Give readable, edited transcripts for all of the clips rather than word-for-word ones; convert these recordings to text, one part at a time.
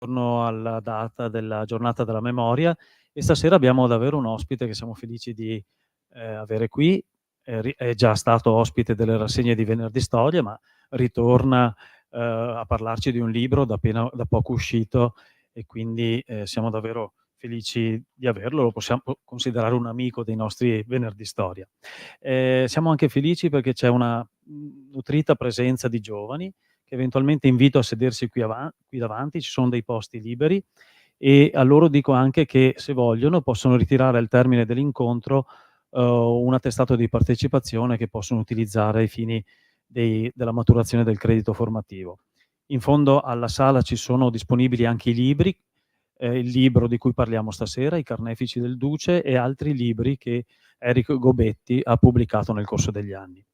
intorno alla data della Giornata della Memoria e stasera abbiamo davvero un ospite che siamo felici di, avere qui. È già stato ospite delle rassegne di Venerdì Storia, ma ritorna, a parlarci di un libro da poco uscito e quindi, siamo davvero felici di averlo. Lo possiamo considerare un amico dei nostri Venerdì Storia. Siamo anche felici perché c'è una, nutrita presenza di giovani che eventualmente invito a sedersi qui davanti, ci sono dei posti liberi e a loro dico anche che se vogliono possono ritirare al termine dell'incontro, un attestato di partecipazione che possono utilizzare ai fini della maturazione del credito formativo. In fondo alla sala ci sono disponibili anche i libri, il libro di cui parliamo stasera, I Carnefici del Duce, e altri libri che Eric Gobetti ha pubblicato nel corso degli anni.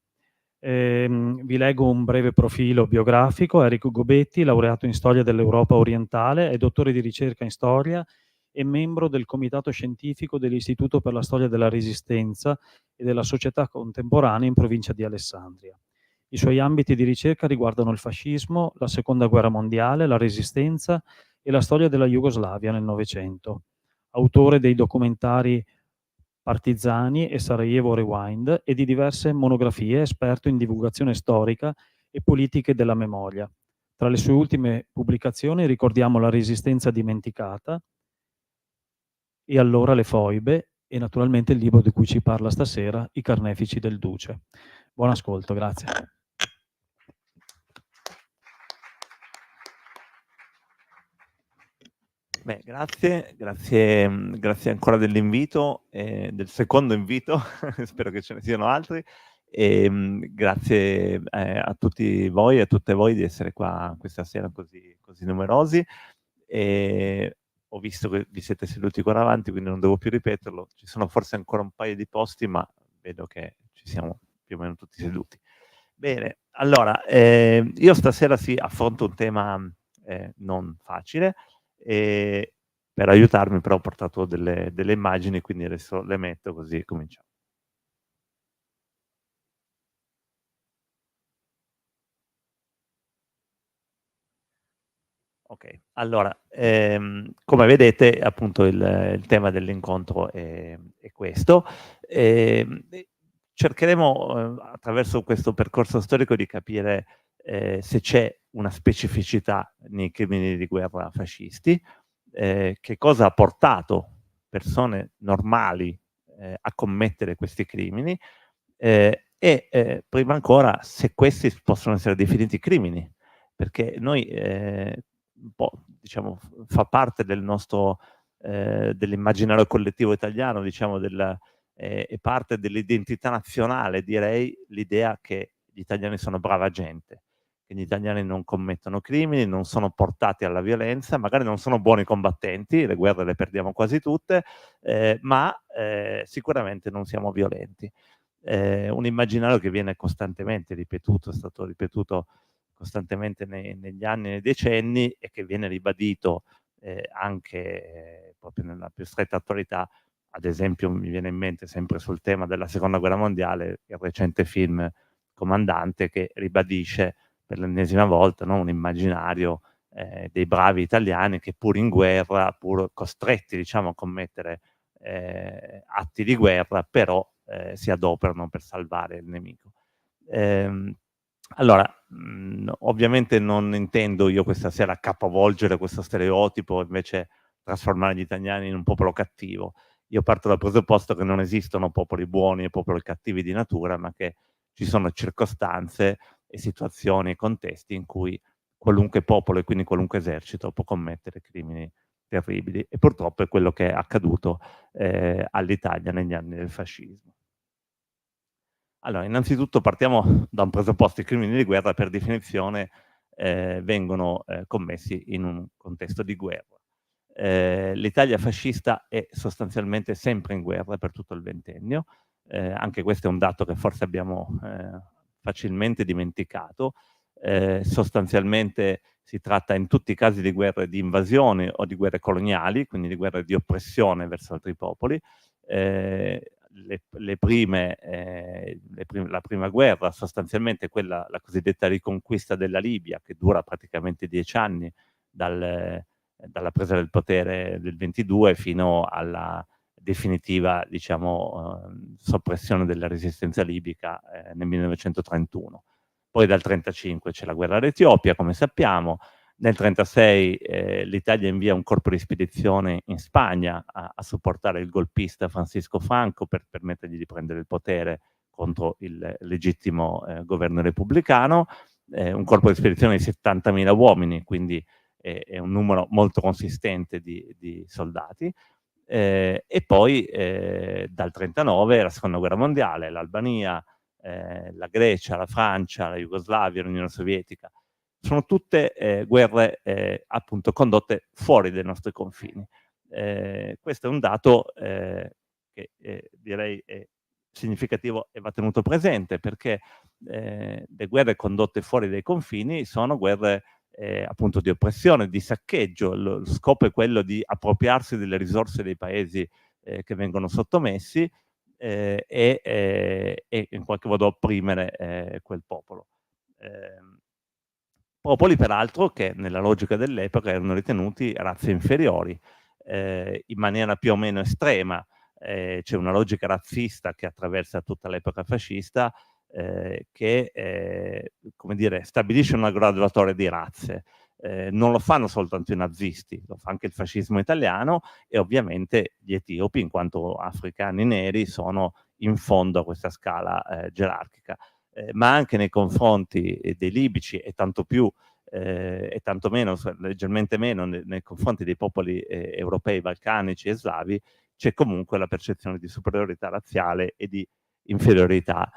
Vi leggo un breve profilo biografico. Enrico Gobetti, laureato in storia dell'Europa orientale, è dottore di ricerca in storia e membro del comitato scientifico dell'Istituto per la storia della Resistenza e della società contemporanea in provincia di Alessandria. I suoi ambiti di ricerca riguardano il fascismo, la seconda guerra mondiale, la Resistenza e la storia della Jugoslavia nel Novecento. Autore dei documentari Partigiani e Sarajevo Rewind e di diverse monografie, esperto in divulgazione storica e politiche della memoria. Tra le sue ultime pubblicazioni ricordiamo La Resistenza dimenticata, E allora le foibe e naturalmente il libro di cui ci parla stasera, I Carnefici del Duce. Buon ascolto, grazie. Beh, grazie ancora dell'invito, del secondo invito, spero che ce ne siano altri. Grazie a tutti voi e a tutte voi di essere qua questa sera così numerosi. Ho visto che vi siete seduti qua davanti, quindi non devo più ripeterlo. Ci sono forse ancora un paio di posti, ma vedo che ci siamo più o meno tutti seduti. Bene, allora, io stasera affronto un tema non facile. Per aiutarmi però ho portato delle immagini, quindi adesso le metto così cominciamo. Ok, allora, come vedete appunto il tema dell'incontro è questo. Cercheremo attraverso questo percorso storico di capire se c'è una specificità nei crimini di guerra fascisti, che cosa ha portato persone normali a commettere questi crimini prima ancora se questi possono essere definiti crimini, perché noi un po' diciamo fa parte del nostro dell'immaginario collettivo italiano, diciamo è parte dell'identità nazionale, direi, l'idea che gli italiani sono brava gente, che gli italiani non commettono crimini, non sono portati alla violenza, magari non sono buoni combattenti, le guerre le perdiamo quasi tutte, ma sicuramente non siamo violenti. Un immaginario che viene costantemente ripetuto, è stato ripetuto costantemente negli anni e nei decenni e che viene ribadito anche proprio nella più stretta attualità. Ad esempio mi viene in mente sempre sul tema della seconda guerra mondiale il recente film Comandante, che ribadisce per l'ennesima volta, no, un immaginario dei bravi italiani che pur in guerra, pur costretti diciamo a commettere atti di guerra, però si adoperano per salvare il nemico. Allora, ovviamente non intendo io questa sera capovolgere questo stereotipo, invece trasformare gli italiani in un popolo cattivo. Io parto dal presupposto che non esistono popoli buoni e popoli cattivi di natura, ma che ci sono circostanze e situazioni e contesti in cui qualunque popolo e quindi qualunque esercito può commettere crimini terribili, e purtroppo è quello che è accaduto all'Italia negli anni del fascismo. Allora, innanzitutto partiamo da un presupposto: i crimini di guerra per definizione vengono commessi in un contesto di guerra. L'Italia fascista è sostanzialmente sempre in guerra per tutto il ventennio, anche questo è un dato che forse abbiamo facilmente dimenticato. Sostanzialmente si tratta in tutti i casi di guerre di invasione o di guerre coloniali, quindi di guerre di oppressione verso altri popoli. La prima guerra, sostanzialmente la cosiddetta riconquista della Libia, che dura praticamente 10 anni, dal dalla presa del potere del 22 fino alla definitiva, diciamo, soppressione della resistenza libica nel 1931. Poi dal 1935 c'è la guerra d'Etiopia, come sappiamo. Nel 1936 l'Italia invia un corpo di spedizione in Spagna a supportare il golpista Francisco Franco per permettergli di prendere il potere contro il legittimo governo repubblicano. Un corpo di spedizione di 70.000 uomini, quindi è un numero molto consistente di soldati. E poi dal 1939 la seconda guerra mondiale, l'Albania, la Grecia, la Francia, la Jugoslavia, l'Unione Sovietica, sono tutte guerre appunto condotte fuori dai nostri confini. Questo è un dato che direi è significativo e va tenuto presente, perché le guerre condotte fuori dai confini sono guerre appunto di oppressione, di saccheggio. Lo scopo è quello di appropriarsi delle risorse dei paesi che vengono sottomessi e in qualche modo opprimere quel popolo. Popoli peraltro che nella logica dell'epoca erano ritenuti razze inferiori, in maniera più o meno estrema. C'è una logica razzista che attraversa tutta l'epoca fascista, che come dire, stabilisce una graduatoria di razze. Non lo fanno soltanto i nazisti, lo fa anche il fascismo italiano, e ovviamente gli etiopi, in quanto africani neri, sono in fondo a questa scala gerarchica. Ma anche nei confronti dei libici, e tanto più e tanto meno, leggermente meno nei confronti dei popoli europei, balcanici e slavi, c'è comunque la percezione di superiorità razziale e di inferiorità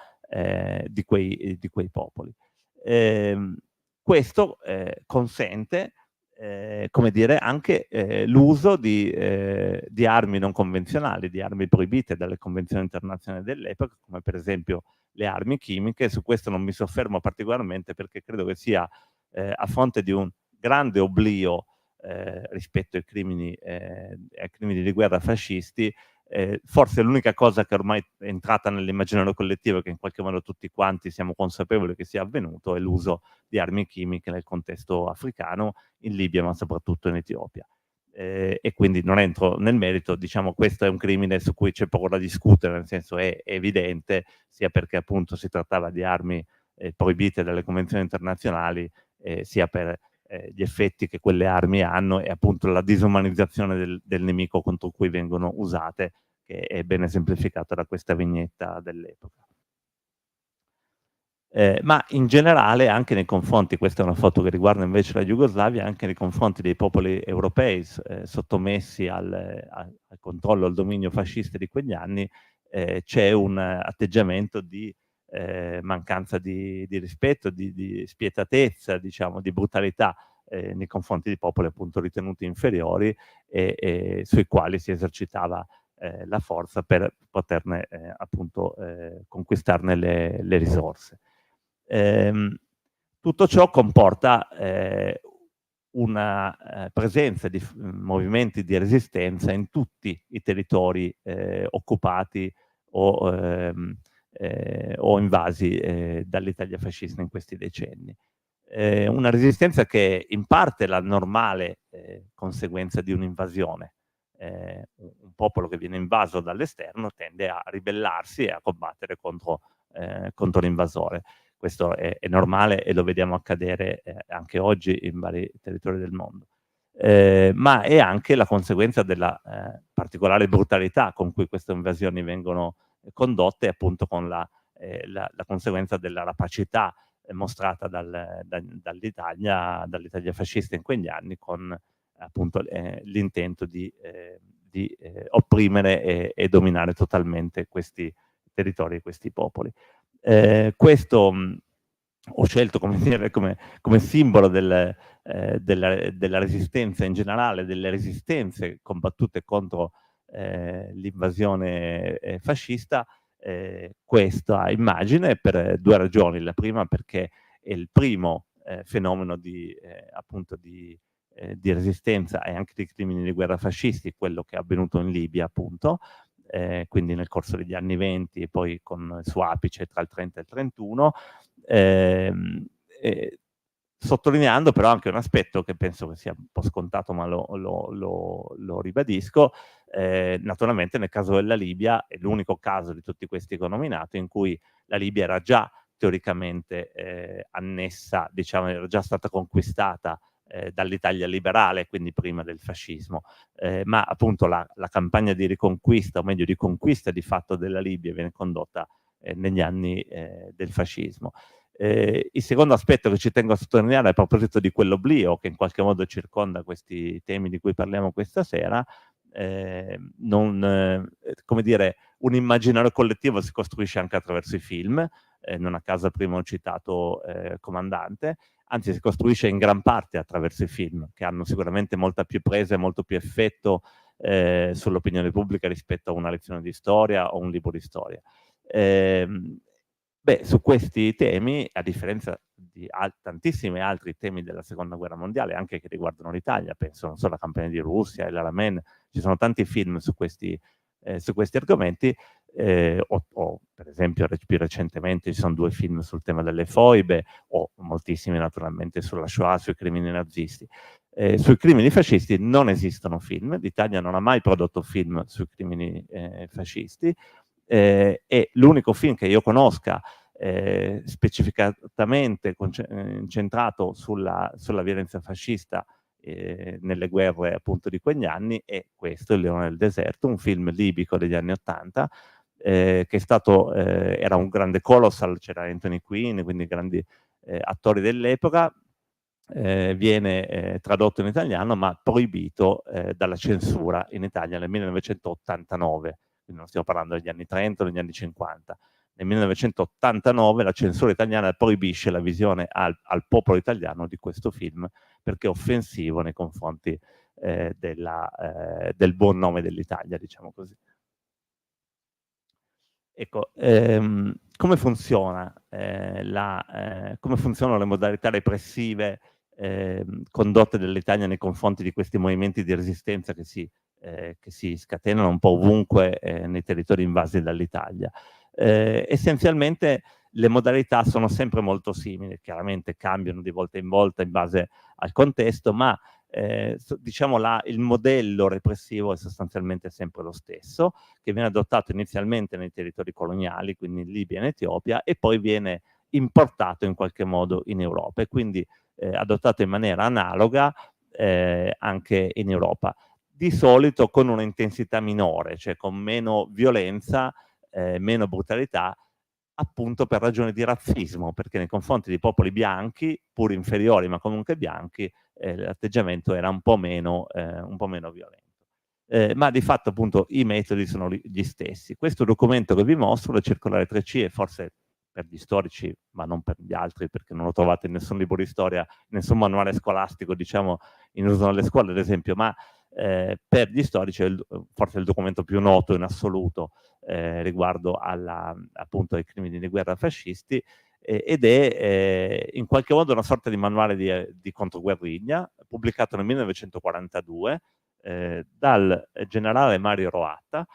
di quei popoli. Questo consente come dire, anche l'uso di armi non convenzionali, di armi proibite dalle convenzioni internazionali dell'epoca, come per esempio le armi chimiche. Su questo non mi soffermo particolarmente, perché credo che sia a fronte di un grande oblio rispetto ai crimini di guerra fascisti, forse l'unica cosa che ormai è entrata nell'immaginario collettivo e che in qualche modo tutti quanti siamo consapevoli che sia avvenuto è l'uso di armi chimiche nel contesto africano, in Libia ma soprattutto in Etiopia. E quindi non entro nel merito, diciamo questo è un crimine su cui c'è poco da discutere, nel senso è evidente, sia perché appunto si trattava di armi proibite dalle convenzioni internazionali, sia per gli effetti che quelle armi hanno e appunto la disumanizzazione del nemico contro cui vengono usate, che è ben esemplificata da questa vignetta dell'epoca. Ma in generale anche nei confronti, questa è una foto che riguarda invece la Jugoslavia, anche nei confronti dei popoli europei sottomessi al controllo, al dominio fascista di quegli anni, c'è un atteggiamento di mancanza di rispetto, di spietatezza, diciamo, di brutalità nei confronti di popoli appunto ritenuti inferiori e sui quali si esercitava la forza per poterne appunto conquistarne le risorse. Tutto ciò comporta una presenza di movimenti di resistenza in tutti i territori occupati o invasi dall'Italia fascista in questi decenni. Una resistenza che in parte è la normale conseguenza di un'invasione. Un popolo che viene invaso dall'esterno tende a ribellarsi e a combattere contro l'invasore. Questo è normale e lo vediamo accadere anche oggi in vari territori del mondo. Ma è anche la conseguenza della particolare brutalità con cui queste invasioni vengono condotte, appunto con la conseguenza della rapacità mostrata dall'Italia fascista in quegli anni, con appunto l'intento di opprimere e dominare totalmente questi territori e questi popoli. Questo ho scelto come dire, come simbolo della resistenza in generale, delle resistenze combattute contro l'invasione fascista, questa immagine per due ragioni. La prima perché è il primo fenomeno appunto di resistenza e anche di crimini di guerra fascisti, quello che è avvenuto in Libia appunto, quindi nel corso degli anni 20 e poi con il suo apice tra il 30 e il 31. sottolineando però anche un aspetto che penso che sia un po' scontato, ma lo ribadisco. Naturalmente nel caso della Libia è l'unico caso di tutti questi che ho nominato in cui la Libia era già teoricamente annessa, diciamo, era già stata conquistata dall'Italia liberale, quindi prima del fascismo, ma appunto la campagna di riconquista, o meglio di conquista di fatto della Libia, viene condotta negli anni del fascismo. Il secondo aspetto che ci tengo a sottolineare a proposito di quell'oblio che in qualche modo circonda questi temi di cui parliamo questa sera, come dire, un immaginario collettivo si costruisce anche attraverso i film, non a caso prima ho citato Comandante, anzi si costruisce in gran parte attraverso i film, che hanno sicuramente molta più presa e molto più effetto sull'opinione pubblica rispetto a una lezione di storia o un libro di storia. Su questi temi, a differenza di tantissimi altri temi della seconda guerra mondiale, anche che riguardano l'Italia, penso non so alla campagna di Russia, il Alamein, ci sono tanti film su questi argomenti, o per esempio più recentemente ci sono 2 film sul tema delle foibe, o moltissimi naturalmente sulla Shoah, sui crimini nazisti. Sui crimini fascisti non esistono film, l'Italia non ha mai prodotto film sui crimini fascisti, e l'unico film che io conosca specificatamente incentrato sulla violenza fascista nelle guerre appunto di quegli anni è questo, Il Leone del Deserto, un film libico degli anni '80 che è stato, era un grande colossal, c'era Anthony Quinn, quindi grandi attori dell'epoca, viene tradotto in italiano ma proibito dalla censura in Italia nel 1989, quindi non stiamo parlando degli anni 30 o degli anni 50. Nel 1989 la censura italiana proibisce la visione al popolo italiano di questo film perché è offensivo nei confronti del buon nome dell'Italia, diciamo così. Ecco, come funzionano le modalità repressive condotte dall'Italia nei confronti di questi movimenti di resistenza che si scatenano un po' ovunque nei territori invasi dall'Italia? Essenzialmente le modalità sono sempre molto simili, chiaramente cambiano di volta in volta in base al contesto, ma diciamo il modello repressivo è sostanzialmente sempre lo stesso, che viene adottato inizialmente nei territori coloniali, quindi in Libia e in Etiopia, e poi viene importato in qualche modo in Europa e quindi adottato in maniera analoga anche in Europa. Di solito con una intensità minore, cioè con meno violenza, meno brutalità, appunto per ragioni di razzismo, perché nei confronti di popoli bianchi, pur inferiori ma comunque bianchi, l'atteggiamento era un po' meno violento. Ma di fatto appunto i metodi sono gli stessi. Questo documento che vi mostro, la circolare 3C, è forse per gli storici, ma non per gli altri, perché non lo trovate in nessun libro di storia, nessun manuale scolastico, diciamo, in uso nelle scuole, ad esempio, ma per gli storici è forse il documento più noto in assoluto riguardo appunto ai crimini di guerra fascisti, ed è in qualche modo una sorta di manuale di controguerriglia, pubblicato nel 1942 dal generale Mario Roatta,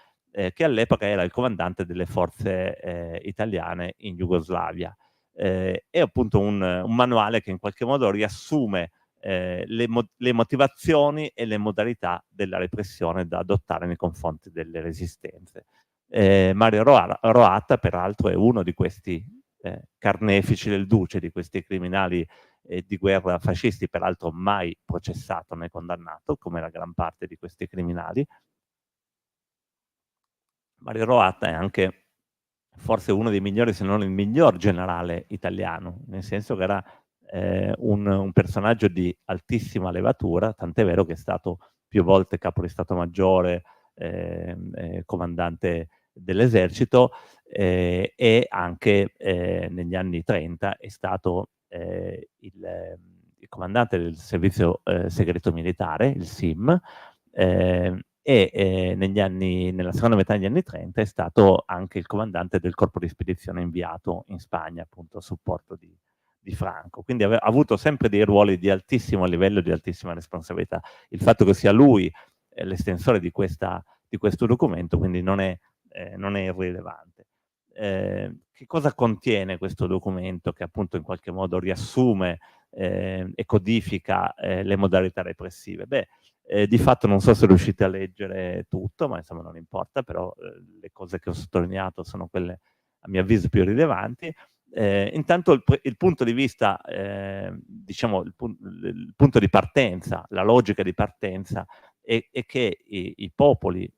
che all'epoca era il comandante delle forze italiane in Jugoslavia. È appunto un manuale che in qualche modo riassume le motivazioni e le modalità della repressione da adottare nei confronti delle resistenze. Mario Roatta, peraltro, è uno di questi carnefici del Duce, di questi criminali di guerra fascisti, peraltro mai processato né condannato, come la gran parte di questi criminali. Mario Roatta è anche forse uno dei migliori, se non il miglior generale italiano, nel senso che era un personaggio di altissima levatura, tant'è vero che è stato più volte capo di Stato Maggiore, comandante dell'esercito, e anche negli anni 30 è stato il comandante del servizio segreto militare, il SIM, e nella seconda metà degli anni 30 è stato anche il comandante del corpo di spedizione inviato in Spagna, appunto a supporto di Franco. Quindi ha avuto sempre dei ruoli di altissimo livello e di altissima responsabilità. Il fatto che sia lui l'estensore di questo documento, quindi non è irrilevante. Che cosa contiene questo documento che appunto in qualche modo riassume e codifica le modalità repressive. Beh, di fatto non so se riuscite a leggere tutto, ma insomma non importa, però le cose che ho sottolineato sono quelle a mio avviso più rilevanti. Intanto il punto di vista, diciamo il punto di partenza, la logica di partenza è che i popoli,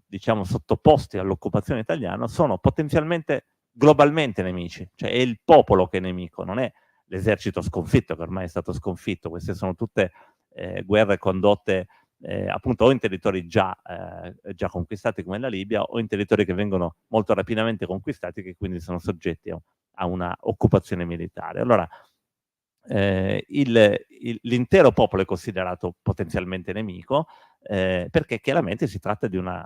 diciamo, sottoposti all'occupazione italiana sono potenzialmente globalmente nemici, cioè è il popolo che è nemico, non è l'esercito sconfitto, che ormai è stato sconfitto. Queste sono tutte guerre condotte appunto o in territori già conquistati come la Libia o in territori che vengono molto rapidamente conquistati, che quindi sono soggetti a una occupazione militare. Allora, l'intero popolo è considerato potenzialmente nemico, perché chiaramente si tratta di una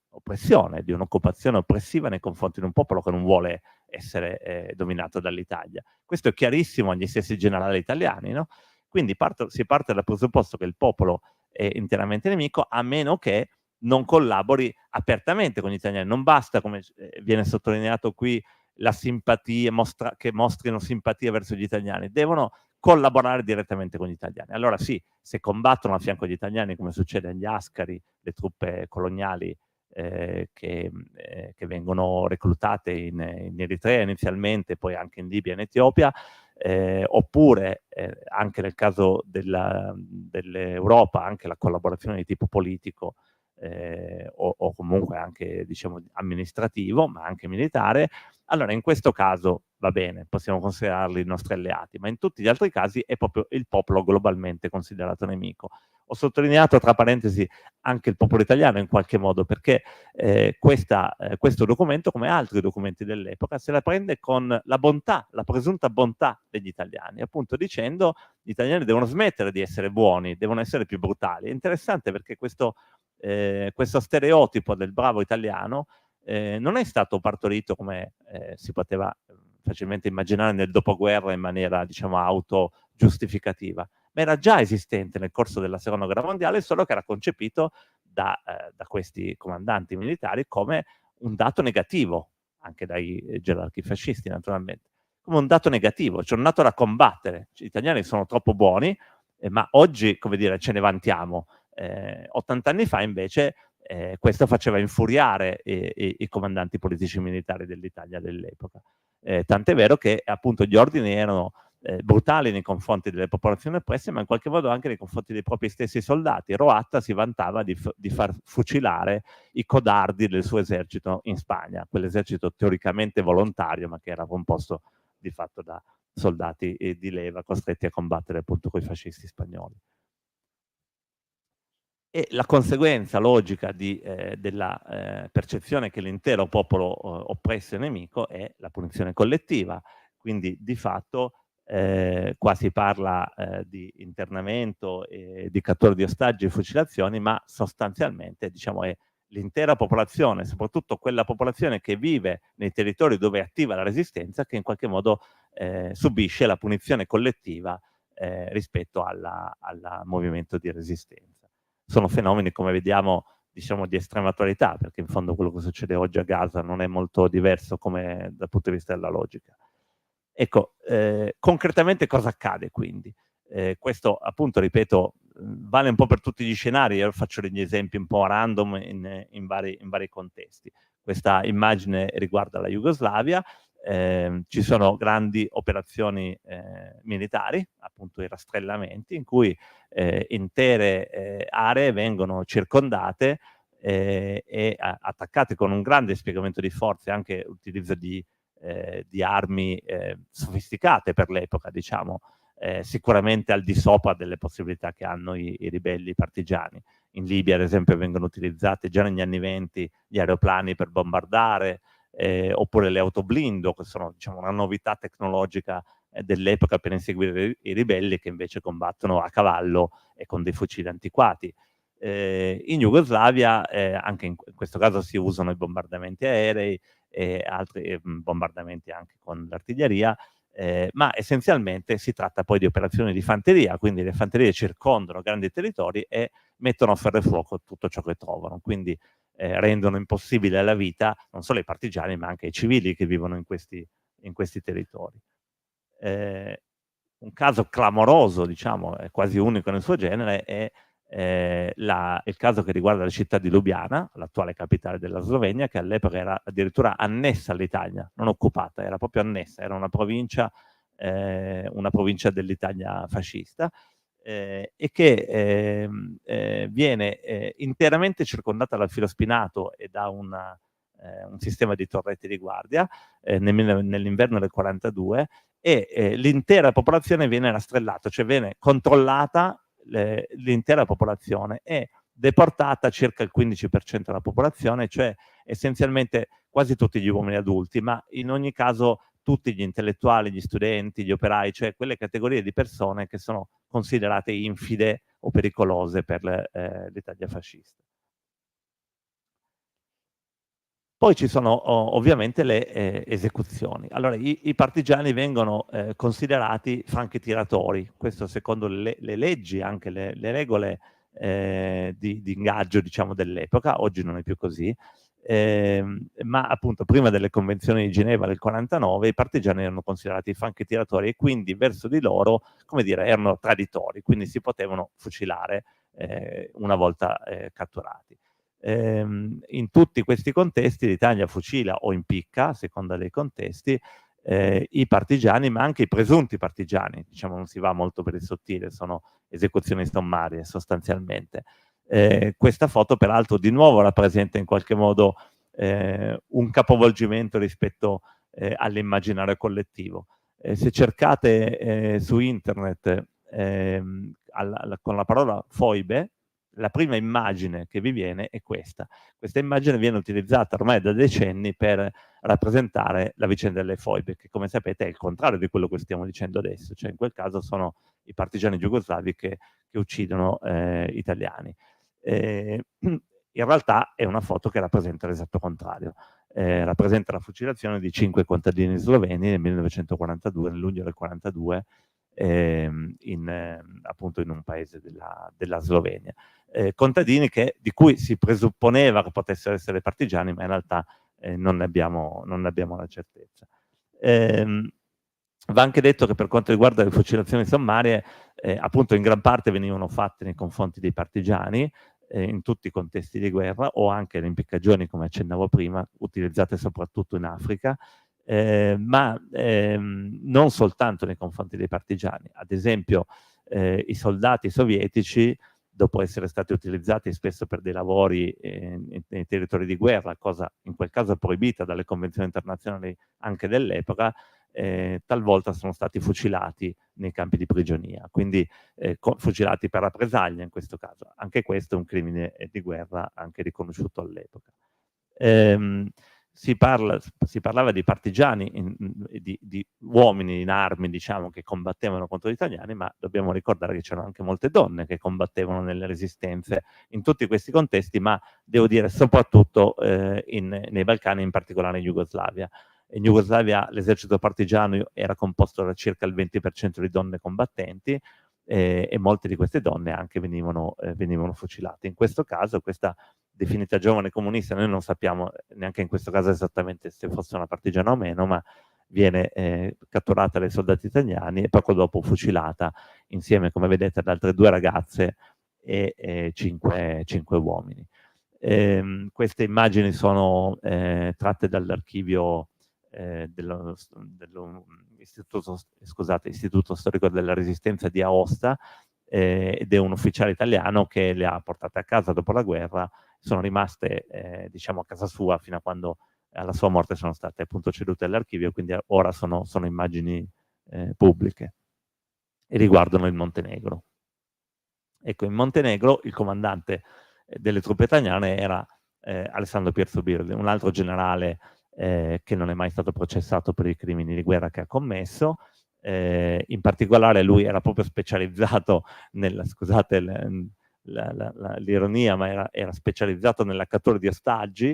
oppressione, di un'occupazione oppressiva nei confronti di un popolo che non vuole essere dominato dall'Italia. Questo è chiarissimo agli stessi generali italiani, no? Quindi si parte dal presupposto che il popolo è interamente nemico, a meno che non collabori apertamente con gli italiani. Non basta, come viene sottolineato qui, la simpatia, che mostrino simpatia verso gli italiani, devono collaborare direttamente con gli italiani. Allora sì, se combattono a fianco degli italiani, come succede agli Ascari, le truppe coloniali che vengono reclutate in Eritrea inizialmente, poi anche in Libia e in Etiopia, oppure anche nel caso dell'Europa, anche la collaborazione di tipo politico o comunque anche diciamo amministrativo, ma anche militare, allora in questo caso va bene, possiamo considerarli i nostri alleati, ma in tutti gli altri casi è proprio il popolo globalmente considerato nemico. Ho sottolineato tra parentesi anche il popolo italiano in qualche modo, perché questo documento, come altri documenti dell'epoca, se la prende con la bontà, la presunta bontà degli italiani, appunto dicendo gli italiani devono smettere di essere buoni, devono essere più brutali. È interessante perché questo stereotipo del bravo italiano non è stato partorito come si poteva facilmente immaginare nel dopoguerra in maniera, diciamo, autogiustificativa, ma era già esistente nel corso della Seconda Guerra Mondiale, solo che era concepito da questi comandanti militari come un dato negativo, anche dai gerarchi fascisti naturalmente, come un dato negativo, cioè un dato da combattere. Cioè, gli italiani sono troppo buoni, ma oggi, come dire, ce ne vantiamo. 80 anni fa invece questo faceva infuriare i comandanti politici militari dell'Italia dell'epoca. Tant'è vero che appunto gli ordini erano brutali nei confronti delle popolazioni oppresse, ma in qualche modo anche nei confronti dei propri stessi soldati. Roatta si vantava di far fucilare i codardi del suo esercito in Spagna, quell'esercito teoricamente volontario, ma che era composto di fatto da soldati di leva costretti a combattere appunto con i fascisti spagnoli. E la conseguenza logica della percezione che l'intero popolo oppresso è nemico è la punizione collettiva. Quindi di fatto qua si parla di internamento, di cattura di ostaggi e fucilazioni, ma sostanzialmente diciamo è l'intera popolazione, soprattutto quella popolazione che vive nei territori dove è attiva la resistenza, che in qualche modo subisce la punizione collettiva rispetto al movimento di resistenza. Sono fenomeni, come vediamo, diciamo di estrema attualità, perché in fondo quello che succede oggi a Gaza non è molto diverso come dal punto di vista della logica. Ecco, concretamente cosa accade quindi? Questo appunto, ripeto, vale un po' per tutti gli scenari, io faccio degli esempi un po' random in vari contesti. Questa immagine riguarda la Jugoslavia, ci sono grandi operazioni militari, appunto i rastrellamenti, in cui intere aree vengono circondate e attaccate con un grande dispiegamento di forze, anche utilizzo di armi sofisticate per l'epoca, diciamo, sicuramente al di sopra delle possibilità che hanno i ribelli partigiani. In Libia, ad esempio, vengono utilizzati già negli anni 20 gli aeroplani per bombardare, oppure le autoblindo, che sono diciamo, una novità tecnologica dell'epoca per inseguire i ribelli, che invece combattono a cavallo e con dei fucili antiquati. In Jugoslavia, anche in questo caso si usano i bombardamenti aerei e altri bombardamenti anche con l'artiglieria, ma essenzialmente si tratta poi di operazioni di fanteria, quindi le fanterie circondano grandi territori e mettono a ferro e fuoco tutto ciò che trovano, quindi rendono impossibile la vita non solo ai partigiani ma anche ai civili che vivono in questi territori. un caso clamoroso, diciamo, è quasi unico nel suo genere, è il caso che riguarda la città di Lubiana, l'attuale capitale della Slovenia, che all'epoca era addirittura annessa all'Italia, non occupata, era proprio annessa, era una provincia dell'Italia fascista, e che viene interamente circondata dal filo spinato e da un sistema di torrette di guardia nell'inverno del 42, e l'intera popolazione viene rastrellata, cioè viene controllata l'intera popolazione e deportata circa il 15% della popolazione, cioè essenzialmente quasi tutti gli uomini adulti, ma in ogni caso tutti gli intellettuali, gli studenti, gli operai, cioè quelle categorie di persone che sono considerate infide o pericolose per l'Italia fascista. Poi ci sono ovviamente le esecuzioni. Allora, i partigiani vengono considerati franchi tiratori, questo secondo le leggi, anche le regole di ingaggio, diciamo, dell'epoca. Oggi non è più così, ma appunto prima delle convenzioni di Ginevra del 49 i partigiani erano considerati franchi tiratori e quindi verso di loro, come dire, erano traditori, quindi si potevano fucilare una volta catturati. In tutti questi contesti l'Italia fucila o impicca, a seconda dei contesti, i partigiani, ma anche i presunti partigiani, diciamo, non si va molto per il sottile, sono esecuzioni sommarie sostanzialmente. Questa foto peraltro di nuovo rappresenta in qualche modo un capovolgimento rispetto all'immaginario collettivo. Se cercate su internet con la parola foibe, la prima immagine che vi viene è questa. Questa immagine viene utilizzata ormai da decenni per rappresentare la vicenda delle foibe, che come sapete è il contrario di quello che stiamo dicendo adesso, cioè in quel caso sono i partigiani jugoslavi che uccidono italiani. In realtà è una foto che rappresenta l'esatto contrario. Rappresenta la fucilazione di 5 contadini sloveni nel 1942, nel luglio del 42, appunto in un paese della Slovenia. Contadini di cui si presupponeva che potessero essere partigiani, ma in realtà non ne abbiamo la certezza. Va anche detto che per quanto riguarda le fucilazioni sommarie, appunto in gran parte venivano fatte nei confronti dei partigiani, in tutti i contesti di guerra, o anche le impiccagioni, come accennavo prima, utilizzate soprattutto in Africa, ma non soltanto nei confronti dei partigiani. Ad esempio, i soldati sovietici, dopo essere stati utilizzati spesso per dei lavori nei territori di guerra, cosa in quel caso proibita dalle convenzioni internazionali anche dell'epoca, talvolta sono stati fucilati nei campi di prigionia, quindi fucilati per rappresaglia in questo caso. Anche questo è un crimine di guerra, anche riconosciuto all'epoca. Si parlava di partigiani, di uomini in armi, diciamo, che combattevano contro gli italiani, ma dobbiamo ricordare che c'erano anche molte donne che combattevano nelle resistenze in tutti questi contesti, ma devo dire soprattutto nei Balcani, in particolare in Jugoslavia. In Jugoslavia l'esercito partigiano era composto da circa il 20% di donne combattenti, e molte di queste donne anche venivano fucilate. In questo caso, questa definita giovane comunista, noi non sappiamo neanche in questo caso esattamente se fosse una partigiana o meno, ma viene catturata dai soldati italiani e poco dopo fucilata insieme, come vedete, ad altre 2 ragazze e 5 uomini. Queste immagini sono tratte dall'archivio Istituto Storico della Resistenza di Aosta, ed è un ufficiale italiano che le ha portate a casa dopo la guerra. Sono rimaste diciamo a casa sua fino a quando alla sua morte sono state appunto cedute all'archivio, quindi ora sono immagini pubbliche e riguardano il Montenegro. Ecco, in Montenegro il comandante delle truppe italiane era Alessandro Pirzobirli, un altro generale che non è mai stato processato per i crimini di guerra che ha commesso. In particolare lui era proprio specializzato scusate l'ironia, ma era specializzato nella cattura di ostaggi,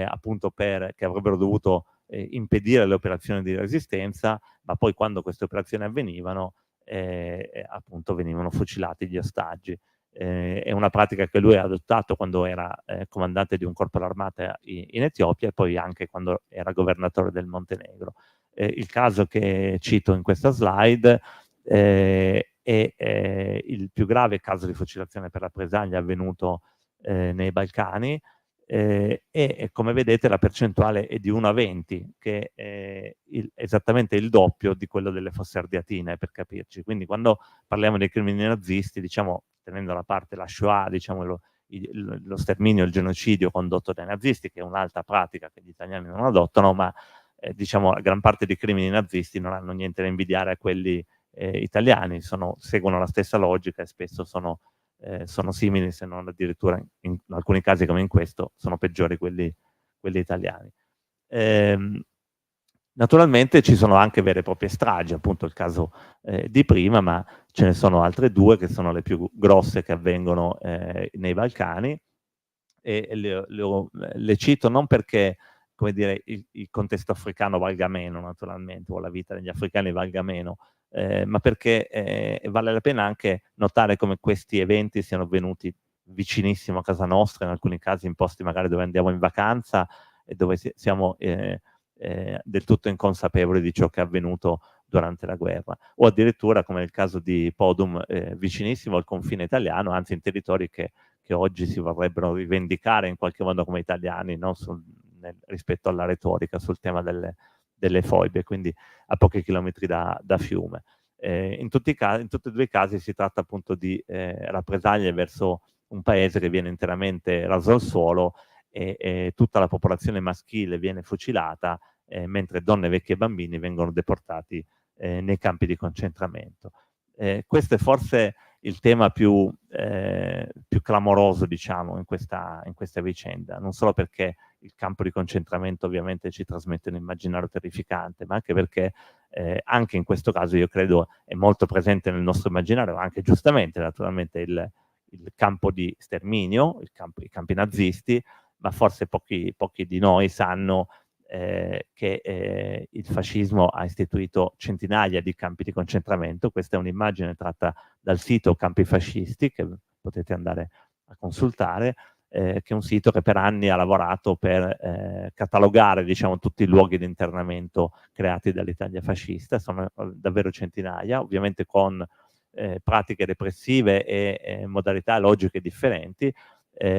appunto che avrebbero dovuto impedire le operazioni di resistenza, ma poi quando queste operazioni avvenivano, appunto venivano fucilati gli ostaggi. È una pratica che lui ha adottato quando era comandante di un corpo d'armata in Etiopia e poi anche quando era governatore del Montenegro. Il caso che cito in questa slide Il più grave caso di fucilazione per rappresaglia è avvenuto nei Balcani, e come vedete la percentuale è di 1 a 20, che è esattamente il doppio di quello delle Fosse Ardeatine, per capirci. Quindi quando parliamo dei crimini nazisti, diciamo, tenendo da parte la Shoah, diciamo, lo sterminio, il genocidio condotto dai nazisti, che è un'altra pratica che gli italiani non adottano, ma diciamo la gran parte dei crimini nazisti non hanno niente da invidiare a quelli italiani, seguono la stessa logica e spesso sono simili, se non addirittura in alcuni casi come in questo, sono peggiori quelli italiani. Naturalmente ci sono anche vere e proprie stragi, appunto il caso di prima, ma ce ne sono altre 2 che sono le più grosse che avvengono nei Balcani, e le cito non perché, come dire, il contesto africano valga meno, naturalmente, o la vita degli africani valga meno, ma perché vale la pena anche notare come questi eventi siano avvenuti vicinissimo a casa nostra, in alcuni casi in posti magari dove andiamo in vacanza e dove siamo del tutto inconsapevoli di ciò che è avvenuto durante la guerra, o addirittura come nel caso di Podum, vicinissimo al confine italiano, anzi in territori che oggi si vorrebbero rivendicare in qualche modo come italiani, no? Rispetto alla retorica sul tema delle foibe, quindi a pochi chilometri da Fiume. In tutti e 2 i casi si tratta appunto di rappresaglie verso un paese che viene interamente raso al suolo e tutta la popolazione maschile viene fucilata, mentre donne, vecchi e bambini vengono deportati nei campi di concentramento. Questo è forse il tema più clamoroso, diciamo, in questa vicenda, non solo perché il campo di concentramento ovviamente ci trasmette un immaginario terrificante, ma anche perché anche in questo caso io credo è molto presente nel nostro immaginario, anche giustamente naturalmente il campo di sterminio, i campi nazisti, ma forse pochi di noi sanno che il fascismo ha istituito centinaia di campi di concentramento. Questa è un'immagine tratta dal sito Campi Fascisti, che potete andare a consultare, che è un sito che per anni ha lavorato per catalogare, diciamo, tutti i luoghi di internamento creati dall'Italia fascista. Sono davvero centinaia, ovviamente con pratiche repressive e modalità logiche differenti,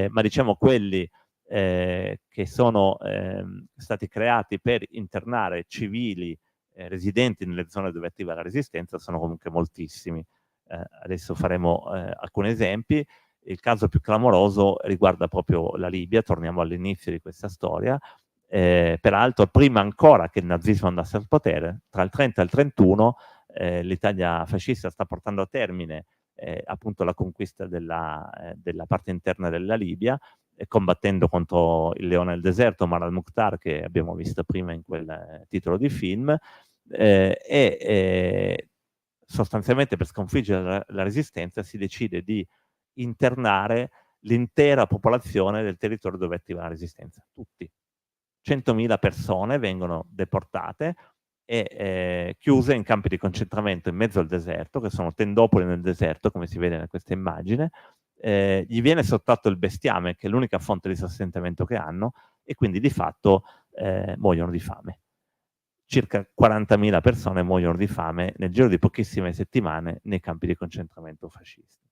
ma diciamo quelli che sono stati creati per internare civili residenti nelle zone dove è attiva la resistenza sono comunque moltissimi. Adesso faremo alcuni esempi. Il caso più clamoroso riguarda proprio la Libia, torniamo all'inizio di questa storia. Peraltro, prima ancora che il nazismo andasse al potere, tra il 30 e il 31, l'Italia fascista sta portando a termine appunto la conquista della parte interna della Libia, combattendo contro il leone del deserto, Omar al-Mukhtar, che abbiamo visto prima in quel titolo di film, sostanzialmente per sconfiggere la resistenza si decide di internare l'intera popolazione del territorio dove è attiva la resistenza, tutti. 100.000 persone vengono deportate e chiuse in campi di concentramento in mezzo al deserto, che sono tendopoli nel deserto, come si vede in questa immagine. Gli viene sottratto il bestiame, che è l'unica fonte di sostentamento che hanno, e quindi di fatto muoiono di fame. Circa 40.000 persone muoiono di fame nel giro di pochissime settimane nei campi di concentramento fascisti.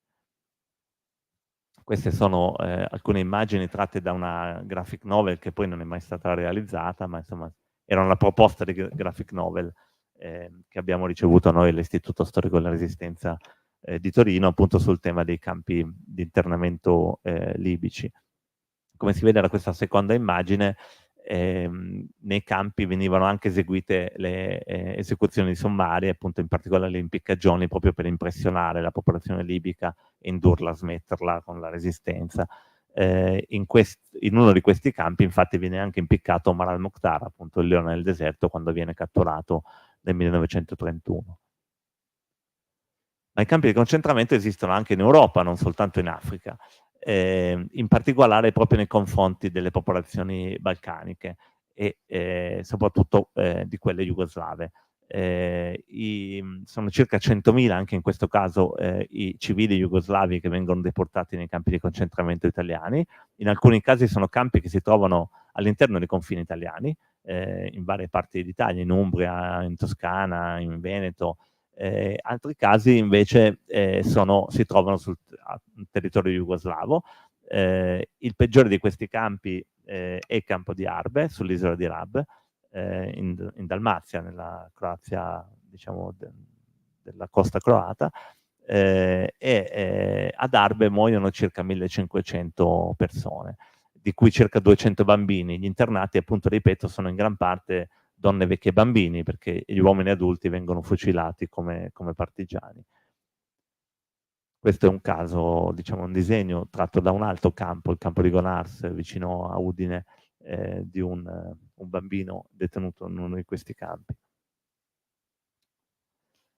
Queste sono alcune immagini tratte da una graphic novel che poi non è mai stata realizzata, ma insomma era una proposta di graphic novel che abbiamo ricevuto noi all'Istituto Storico della Resistenza di Torino, appunto sul tema dei campi di internamento libici. Come si vede da questa seconda immagine, nei campi venivano anche eseguite le esecuzioni sommarie, appunto in particolare le impiccagioni, proprio per impressionare la popolazione libica e indurla a smetterla con la resistenza. In uno di questi campi infatti viene anche impiccato Omar al-Mukhtar, appunto il leone del deserto, quando viene catturato nel 1931. Ma i campi di concentramento esistono anche in Europa, non soltanto in Africa, in particolare proprio nei confronti delle popolazioni balcaniche e soprattutto di quelle jugoslave. Sono circa 100.000 anche in questo caso i civili jugoslavi che vengono deportati nei campi di concentramento italiani. In alcuni casi sono campi che si trovano all'interno dei confini italiani, in varie parti d'Italia, in Umbria, in Toscana, in Veneto, Altri casi invece si trovano sul territorio jugoslavo. Il peggiore di questi campi è il campo di Arbe, sull'isola di Rab, in Dalmazia, nella Croazia, diciamo, della costa croata, ad Arbe muoiono circa 1500 persone, di cui circa 200 bambini. Gli internati, appunto, ripeto, sono in gran parte donne, vecchie e bambini, perché gli uomini adulti vengono fucilati come partigiani. Questo è un caso, diciamo, un disegno tratto da un altro campo, il campo di Gonars, vicino a Udine, di un bambino detenuto in uno di questi campi.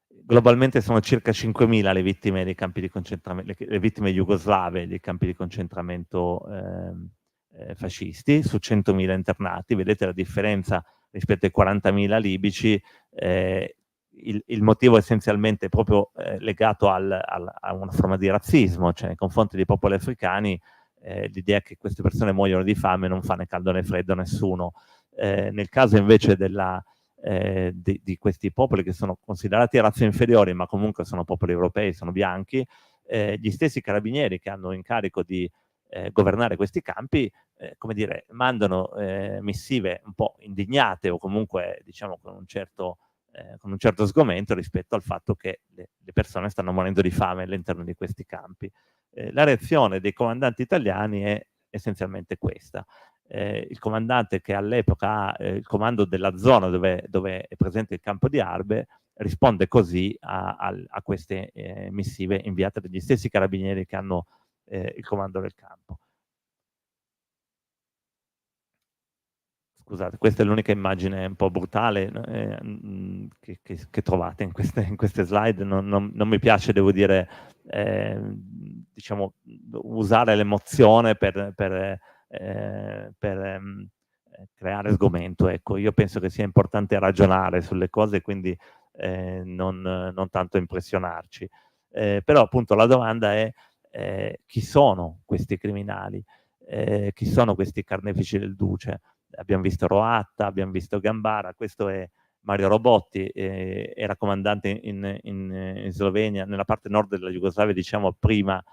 Globalmente sono circa 5.000 le vittime dei campi di concentramento, le vittime jugoslave dei campi di concentramento fascisti, su 100.000 internati. Vedete la differenza rispetto ai 40.000 libici. Il motivo essenzialmente proprio legato a una forma di razzismo, cioè nei confronti dei popoli africani, l'idea che queste persone muoiono di fame non fa né caldo né freddo a nessuno. Nel caso invece di questi popoli che sono considerati razze inferiori, ma comunque sono popoli europei, sono bianchi, gli stessi carabinieri che hanno incarico di governare questi campi, come dire, mandano missive un po' indignate o comunque, diciamo, con un certo sgomento rispetto al fatto che le persone stanno morendo di fame all'interno di questi campi. La reazione dei comandanti italiani è essenzialmente questa. Il comandante che all'epoca ha il comando della zona dove è presente il campo di Arbe risponde così a queste missive inviate dagli stessi carabinieri che hanno il comando del campo. Scusate, questa è l'unica immagine un po' brutale che trovate in queste slide. Non mi piace, devo dire, diciamo, usare l'emozione per creare sgomento. Ecco, io penso che sia importante ragionare sulle cose, quindi non tanto impressionarci. Però appunto la domanda è chi sono questi criminali? Chi sono questi carnefici del Duce? Abbiamo visto Roatta, abbiamo visto Gambara, questo è Mario Robotti, era comandante in Slovenia, nella parte nord della Jugoslavia, diciamo prima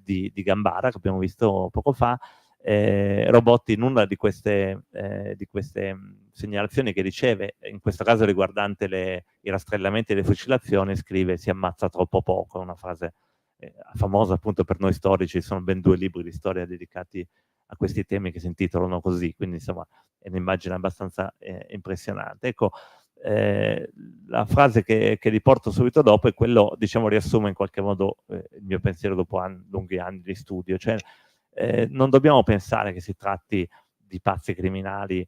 di Gambara, che abbiamo visto poco fa. Robotti in una di queste segnalazioni che riceve, in questo caso riguardante i rastrellamenti e le fucilazioni, scrive: si ammazza troppo poco, è una frase famosa appunto per noi storici. Sono ben 2 libri di storia dedicati a questi temi che si intitolano così, quindi insomma è un'immagine abbastanza impressionante. Ecco, la frase che riporto subito dopo è quello, diciamo, riassume in qualche modo il mio pensiero dopo lunghi anni di studio, cioè non dobbiamo pensare che si tratti di pazzi criminali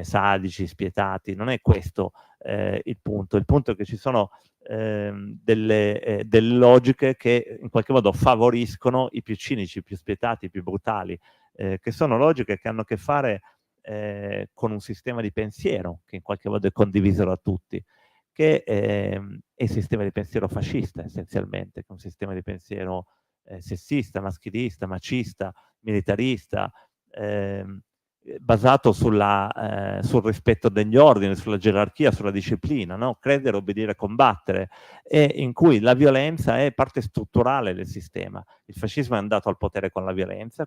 sadici, spietati, non è questo il punto. Il punto è che ci sono delle logiche che in qualche modo favoriscono i più cinici, i più spietati, i più brutali, che sono logiche che hanno a che fare con un sistema di pensiero che in qualche modo è condiviso da tutti, che è il sistema di pensiero fascista essenzialmente, che è un sistema di pensiero sessista, maschilista, macista, militarista, basato sul rispetto degli ordini, sulla gerarchia, sulla disciplina, no? Credere, obbedire, combattere, e in cui la violenza è parte strutturale del sistema. Il fascismo è andato al potere con la violenza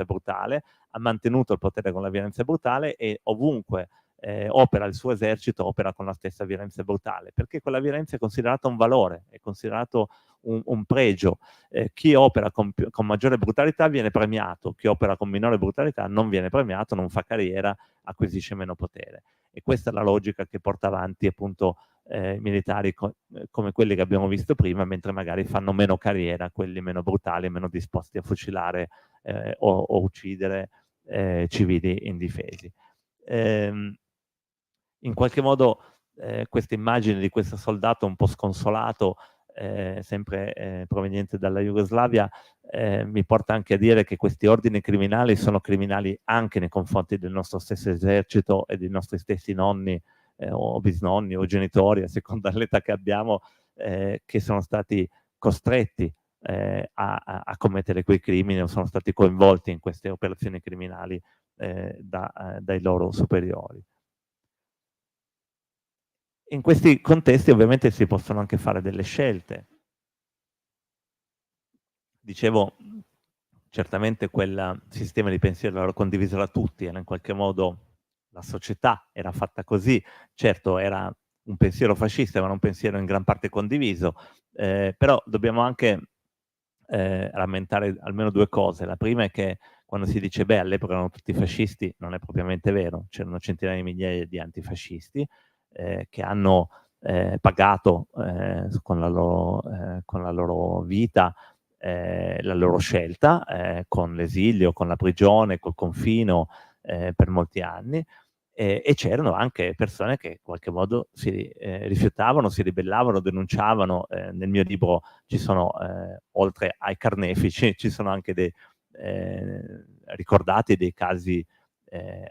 brutale, ha mantenuto il potere con la violenza brutale e ovunque opera il suo esercito, opera con la stessa violenza brutale, perché quella violenza è considerata un valore, è considerato un pregio. Chi opera con maggiore brutalità viene premiato, chi opera con minore brutalità non viene premiato, non fa carriera, acquisisce meno potere. E questa è la logica che porta avanti appunto militari come quelli che abbiamo visto prima, mentre magari fanno meno carriera quelli meno brutali, meno disposti a fucilare o uccidere civili indifesi. In qualche modo questa immagine di questo soldato un po' sconsolato, sempre proveniente dalla Jugoslavia, mi porta anche a dire che questi ordini criminali sono criminali anche nei confronti del nostro stesso esercito e dei nostri stessi nonni o bisnonni o genitori, a seconda dell'età che abbiamo, che sono stati costretti a commettere quei crimini o sono stati coinvolti in queste operazioni criminali dai loro superiori. In questi contesti ovviamente si possono anche fare delle scelte. Dicevo, certamente quel sistema di pensiero era condiviso da tutti, era in qualche modo la società era fatta così, certo era un pensiero fascista, ma era un pensiero in gran parte condiviso, però dobbiamo anche rammentare almeno due cose. La prima è che quando si dice beh all'epoca erano tutti fascisti, non è propriamente vero, c'erano centinaia di migliaia di antifascisti che hanno pagato con la loro vita la loro scelta, con l'esilio, con la prigione, col confino per molti anni, e c'erano anche persone che in qualche modo si rifiutavano, si ribellavano, denunciavano. Nel mio libro ci sono, oltre ai carnefici, ci sono anche dei ricordati dei casi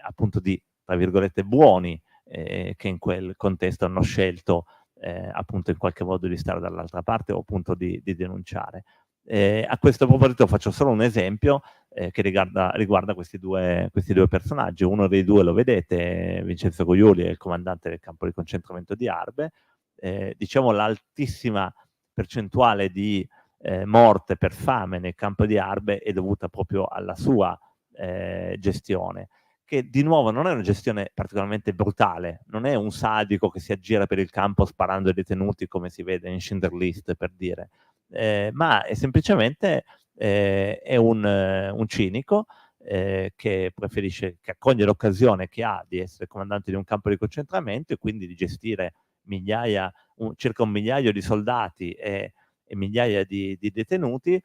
appunto di, tra virgolette, buoni, che in quel contesto hanno scelto appunto in qualche modo di stare dall'altra parte o appunto di denunciare. A questo proposito faccio solo un esempio che riguarda questi due personaggi. Uno dei due lo vedete, Vincenzo Goioli, è il comandante del campo di concentramento di Arbe. Diciamo l'altissima percentuale di morte per fame nel campo di Arbe è dovuta proprio alla sua gestione, che di nuovo non è una gestione particolarmente brutale, non è un sadico che si aggira per il campo sparando ai detenuti come si vede in Schindler List, per dire, ma è semplicemente è un cinico che preferisce, che accoglie l'occasione che ha di essere comandante di un campo di concentramento e quindi di gestire circa 1 migliaio di soldati e migliaia di detenuti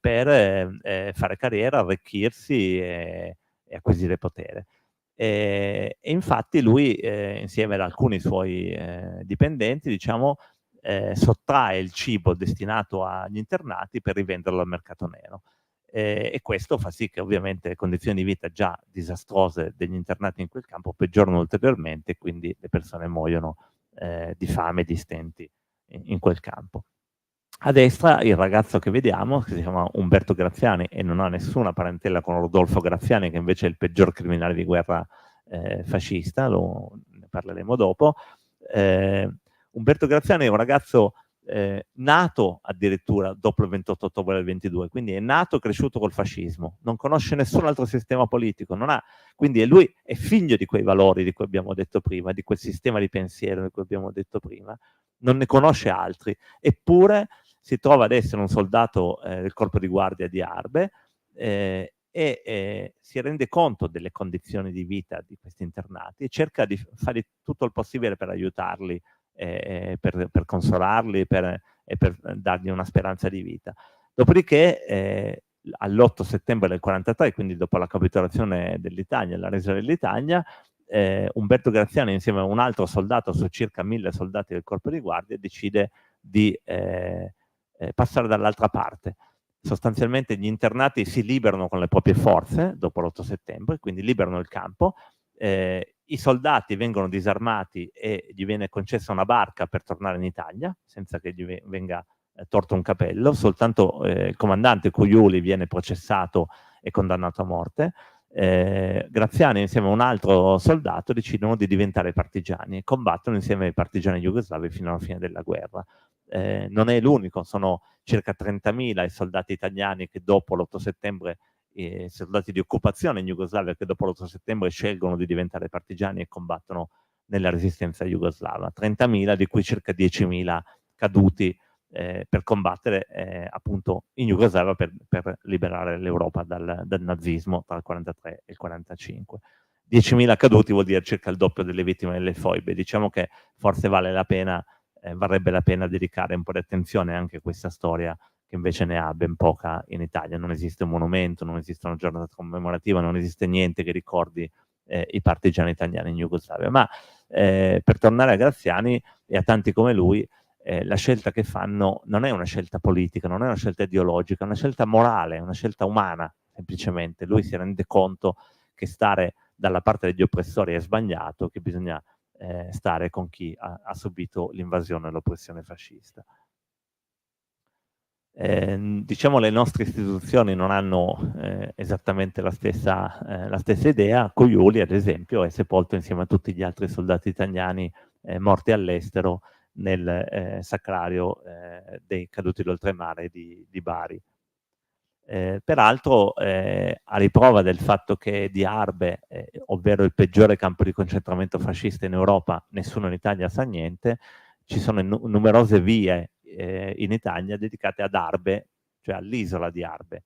per fare carriera, arricchirsi e acquisire potere. E infatti lui, insieme ad alcuni suoi dipendenti, diciamo, sottrae il cibo destinato agli internati per rivenderlo al mercato nero. E questo fa sì che ovviamente le condizioni di vita già disastrose degli internati in quel campo peggiorano ulteriormente e quindi le persone muoiono di fame, di stenti in quel campo. A destra il ragazzo che vediamo, che si chiama Umberto Graziani e non ha nessuna parentela con Rodolfo Graziani, che invece è il peggior criminale di guerra fascista, ne parleremo dopo. Umberto Graziani è un ragazzo nato addirittura dopo il 28 ottobre del 22, quindi è nato e cresciuto col fascismo, non conosce nessun altro sistema politico, quindi lui è figlio di quei valori di cui abbiamo detto prima, di quel sistema di pensiero di cui abbiamo detto prima, non ne conosce altri, eppure si trova ad essere un soldato del corpo di guardia di Arbe e si rende conto delle condizioni di vita di questi internati e cerca di fare tutto il possibile per aiutarli, per consolarli e per dargli una speranza di vita. Dopodiché all'8 settembre del 43, quindi dopo la capitolazione dell'Italia, la resa dell'Italia, Umberto Graziani insieme a un altro soldato su circa 1000 soldati del corpo di guardia decide di passare dall'altra parte. Sostanzialmente gli internati si liberano con le proprie forze dopo l'8 settembre, quindi liberano il campo, i soldati vengono disarmati e gli viene concessa una barca per tornare in Italia, senza che gli venga torto un capello, soltanto il comandante Cuiuli viene processato e condannato a morte. Graziani insieme a un altro soldato decidono di diventare partigiani e combattono insieme ai partigiani jugoslavi fino alla fine della guerra. Non è l'unico, sono circa 30.000 i soldati italiani che dopo l'8 settembre, soldati di occupazione in Jugoslavia che dopo l'8 settembre scelgono di diventare partigiani e combattono nella resistenza jugoslava. 30.000 di cui circa 10.000 caduti per combattere appunto in Jugoslavia per liberare l'Europa dal nazismo tra il 43 e il 45. 10.000 caduti vuol dire circa il doppio delle vittime delle foibe. Diciamo che forse varrebbe la pena dedicare un po' di attenzione anche a questa storia che invece ne ha ben poca in Italia. Non esiste un monumento, non esiste una giornata commemorativa, non esiste niente che ricordi i partigiani italiani in Jugoslavia. Ma per tornare a Graziani e a tanti come lui, la scelta che fanno non è una scelta politica, non è una scelta ideologica, è una scelta morale, è una scelta umana, semplicemente. Lui si rende conto che stare dalla parte degli oppressori è sbagliato, che bisogna stare con chi ha subito l'invasione e l'oppressione fascista. Diciamo le nostre istituzioni non hanno esattamente la stessa idea. Cuiuli, ad esempio, è sepolto insieme a tutti gli altri soldati italiani morti all'estero nel sacrario dei caduti d'oltremare di Bari. Peraltro, a riprova del fatto che di Arbe, ovvero il peggiore campo di concentramento fascista in Europa, nessuno in Italia sa niente, ci sono numerose vie in Italia dedicate ad Arbe, cioè all'isola di Arbe,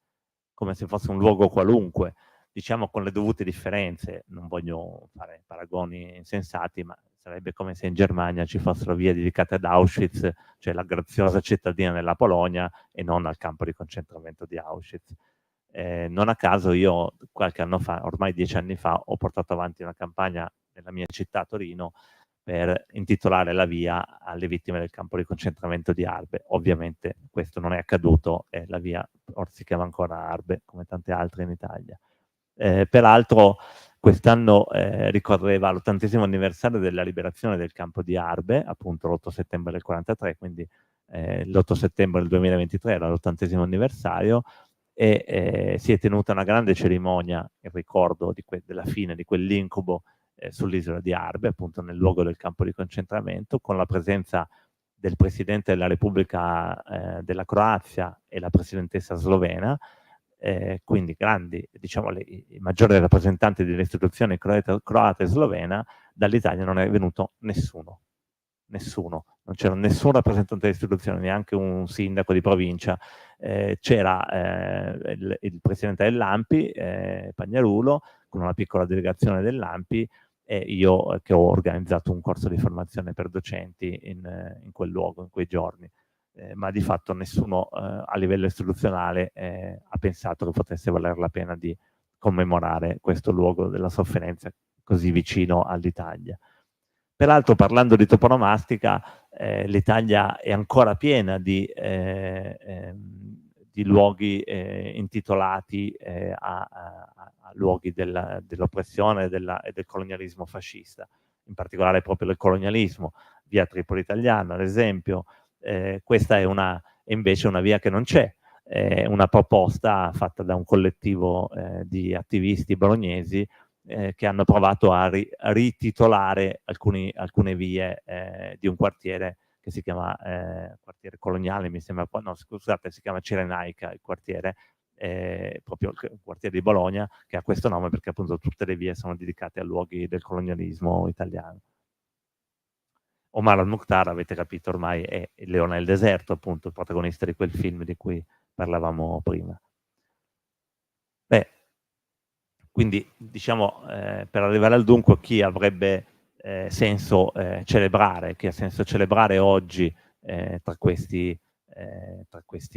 come se fosse un luogo qualunque, diciamo con le dovute differenze. Non voglio fare paragoni insensati, ma sarebbe come se in Germania ci fossero vie dedicate ad Auschwitz, cioè la graziosa cittadina della Polonia, e non al campo di concentramento di Auschwitz. Non a caso io qualche anno fa, ormai 10 anni fa, ho portato avanti una campagna nella mia città, Torino, per intitolare la via alle vittime del campo di concentramento di Arbe. Ovviamente questo non è accaduto e la via ora si chiama ancora Arbe, come tante altre in Italia. Peraltro quest'anno ricorreva l'80° anniversario della liberazione del campo di Arbe, appunto l'8 settembre del 43, quindi l'8 settembre del 2023 era l'80° anniversario, e si è tenuta una grande cerimonia in ricordo della fine di quell'incubo sull'isola di Arbe, appunto nel luogo del campo di concentramento, con la presenza del Presidente della Repubblica della Croazia e la Presidentessa slovena, quindi grandi, diciamo, i maggiori rappresentanti delle istituzioni croata e slovena. Dall'Italia non è venuto nessuno, non c'era nessun rappresentante dell'istituzione, neanche un sindaco di provincia. C'era il presidente dell'ANPI, Pagnarulo, con una piccola delegazione dell'ANPI, e io che ho organizzato un corso di formazione per docenti in quel luogo, in quei giorni. Ma di fatto nessuno a livello istituzionale ha pensato che potesse valer la pena di commemorare questo luogo della sofferenza così vicino all'Italia. Peraltro, parlando di toponomastica, l'Italia è ancora piena di luoghi intitolati a luoghi dell'oppressione e del colonialismo fascista, in particolare proprio del colonialismo. Via Tripoli Italiana, ad esempio. Questa è invece una via che non c'è, una proposta fatta da un collettivo di attivisti bolognesi che hanno provato a rititolare alcune vie di un quartiere che si chiama quartiere coloniale, mi sembra, no scusate, si chiama Cirenaica il quartiere, proprio il quartiere di Bologna, che ha questo nome perché appunto tutte le vie sono dedicate a luoghi del colonialismo italiano. Omar al-Mukhtar, avete capito ormai, è il leone del deserto, appunto, il protagonista di quel film di cui parlavamo prima. Beh, quindi diciamo, per arrivare al dunque, chi avrebbe senso celebrare, chi ha senso celebrare oggi tra questi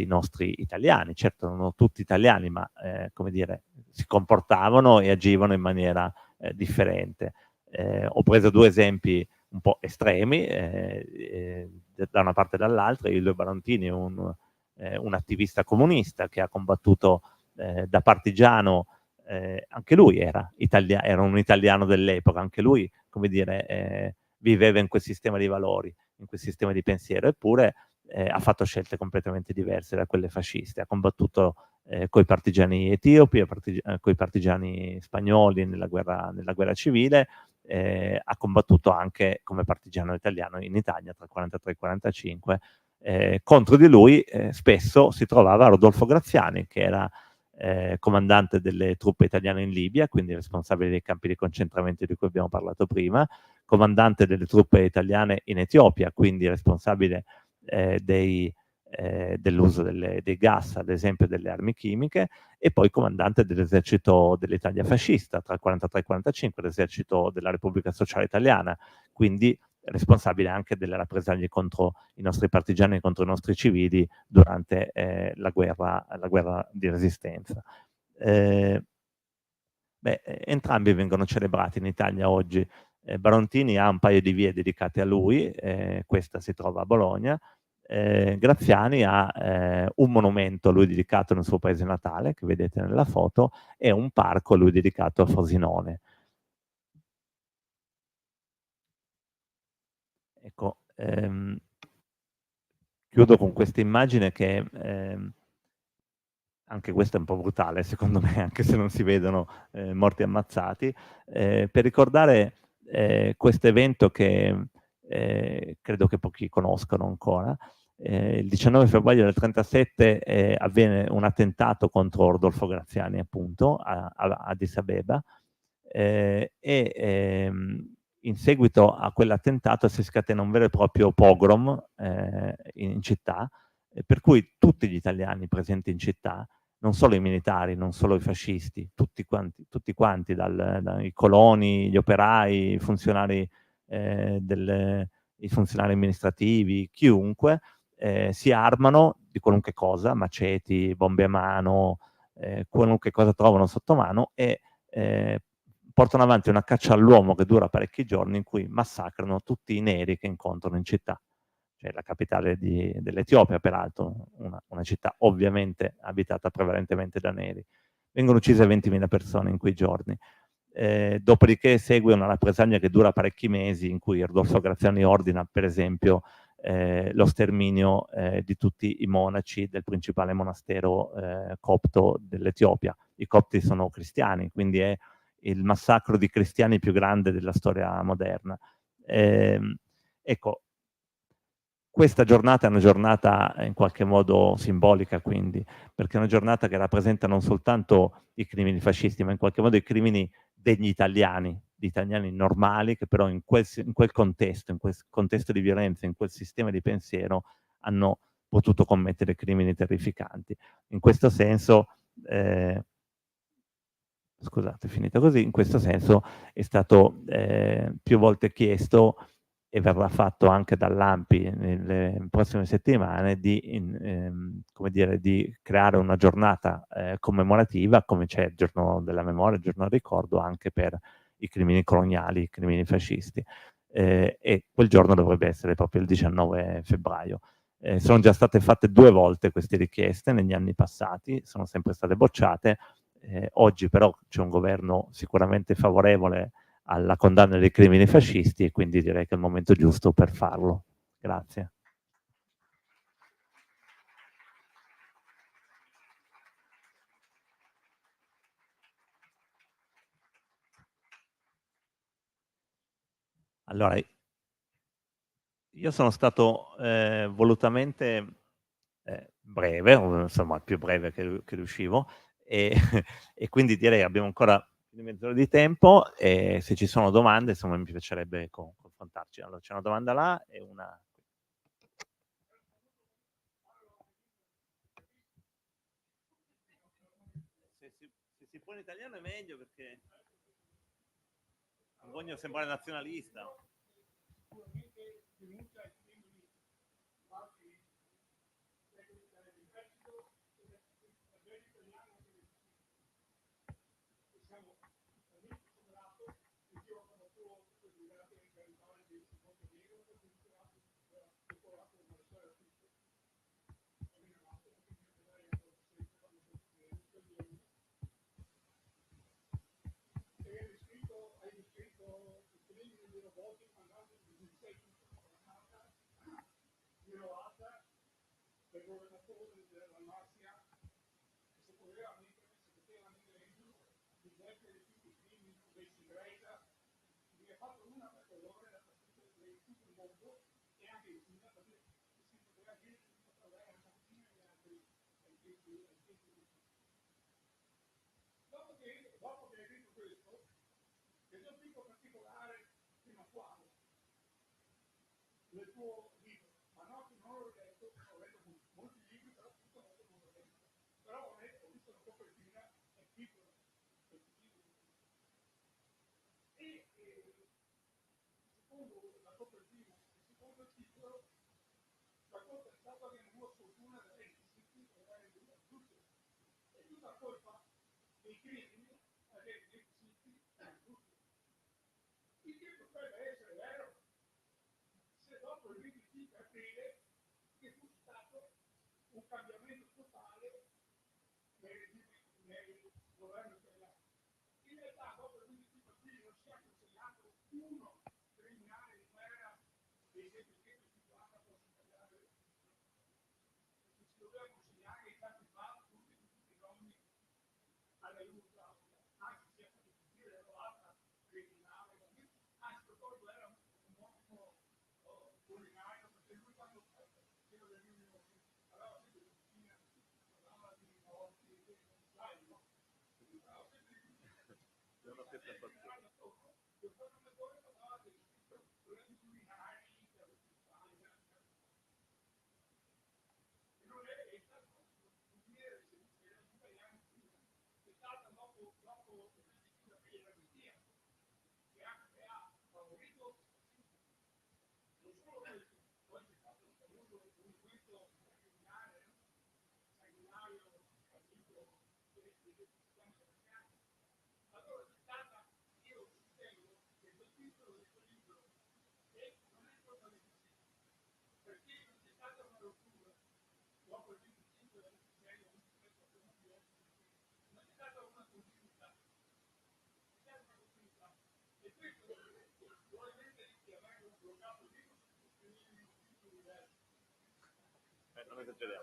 nostri italiani? Certo, non tutti italiani, ma come dire, si comportavano e agivano in maniera differente. Ho preso due esempi un po' estremi, da una parte e dall'altra. Illo Barontini è un attivista comunista che ha combattuto da partigiano. Anche lui era un italiano dell'epoca, anche lui, come dire, viveva in quel sistema di valori, in quel sistema di pensiero, eppure ha fatto scelte completamente diverse da quelle fasciste. Ha combattuto coi partigiani etiopi, coi partigiani spagnoli nella guerra civile, ha combattuto anche come partigiano italiano in Italia tra il 43 e il 45. Contro di lui spesso si trovava Rodolfo Graziani, che era comandante delle truppe italiane in Libia, quindi responsabile dei campi di concentramento di cui abbiamo parlato prima, comandante delle truppe italiane in Etiopia, quindi responsabile dell'uso dei gas, ad esempio delle armi chimiche, e poi comandante dell'esercito dell'Italia fascista tra il 43 e il 45, l'esercito della Repubblica Sociale Italiana, quindi responsabile anche delle rappresaglie contro i nostri partigiani e contro i nostri civili durante la guerra di resistenza. Entrambi vengono celebrati in Italia oggi. Barontini ha un paio di vie dedicate a lui, questa si trova a Bologna. Graziani ha un monumento a lui dedicato nel suo paese natale, che vedete nella foto, e un parco a lui dedicato a Frosinone. Ecco, chiudo con questa immagine che anche questa è un po' brutale secondo me, anche se non si vedono morti ammazzati, per ricordare questo evento che credo che pochi conoscono ancora. Il 19 febbraio del 1937 avviene un attentato contro Rodolfo Graziani, appunto, a Addis Abeba, in seguito a quell'attentato si scatena un vero e proprio pogrom in città, per cui tutti gli italiani presenti in città, non solo i militari, non solo i fascisti, tutti quanti dai coloni, gli operai, i funzionari amministrativi, chiunque, si armano di qualunque cosa, maceti, bombe a mano, qualunque cosa trovano sotto mano e portano avanti una caccia all'uomo che dura parecchi giorni in cui massacrano tutti i neri che incontrano in città. Cioè la capitale dell'Etiopia, peraltro, una città ovviamente abitata prevalentemente da neri. Vengono uccise 20.000 persone in quei giorni. Dopodiché segue una rappresaglia che dura parecchi mesi in cui Rodolfo Graziani ordina, per esempio, lo sterminio di tutti i monaci del principale monastero copto dell'Etiopia. I copti sono cristiani, quindi è il massacro di cristiani più grande della storia moderna. Ecco, questa giornata è una giornata in qualche modo simbolica, quindi, perché è una giornata che rappresenta non soltanto i crimini fascisti, ma in qualche modo i crimini degli italiani, di italiani normali, che però in quel contesto di violenza, in quel sistema di pensiero, hanno potuto commettere crimini terrificanti. In questo senso, scusate, finita così, in questo senso è stato più volte chiesto e verrà fatto anche dall'ANPI nelle prossime settimane come dire, di creare una giornata commemorativa, come c'è il giorno della memoria, il giorno del ricordo, anche per i crimini coloniali, i crimini fascisti. E quel giorno dovrebbe essere proprio il 19 febbraio. Sono già state fatte 2 volte queste richieste negli anni passati, sono sempre state bocciate. Oggi però c'è un governo sicuramente favorevole alla condanna dei crimini fascisti e quindi direi che è il momento giusto per farlo. Grazie. Allora, io sono stato volutamente breve, insomma il più breve che riuscivo, e, e quindi direi che abbiamo ancora più di mezz'ora di tempo e se ci sono domande, insomma, mi piacerebbe confrontarci. Allora, c'è una domanda là e una... Se si può in italiano è meglio perché non voglio sembrare nazionalista. Non esageriamo.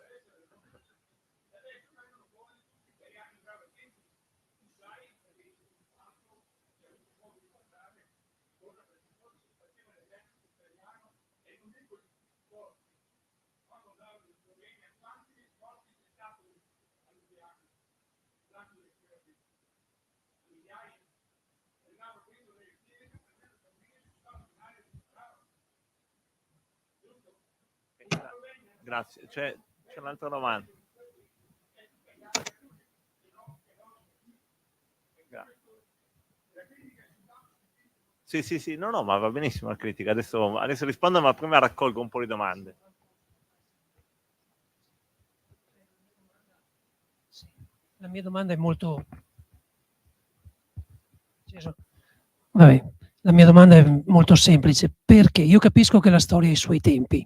Grazie. C'è un'altra domanda. Sì, no, ma va benissimo la critica. Adesso rispondo, ma prima raccolgo un po' di domande. La mia domanda è molto... Vabbè, la mia domanda è molto semplice, perché io capisco che la storia ha i suoi tempi.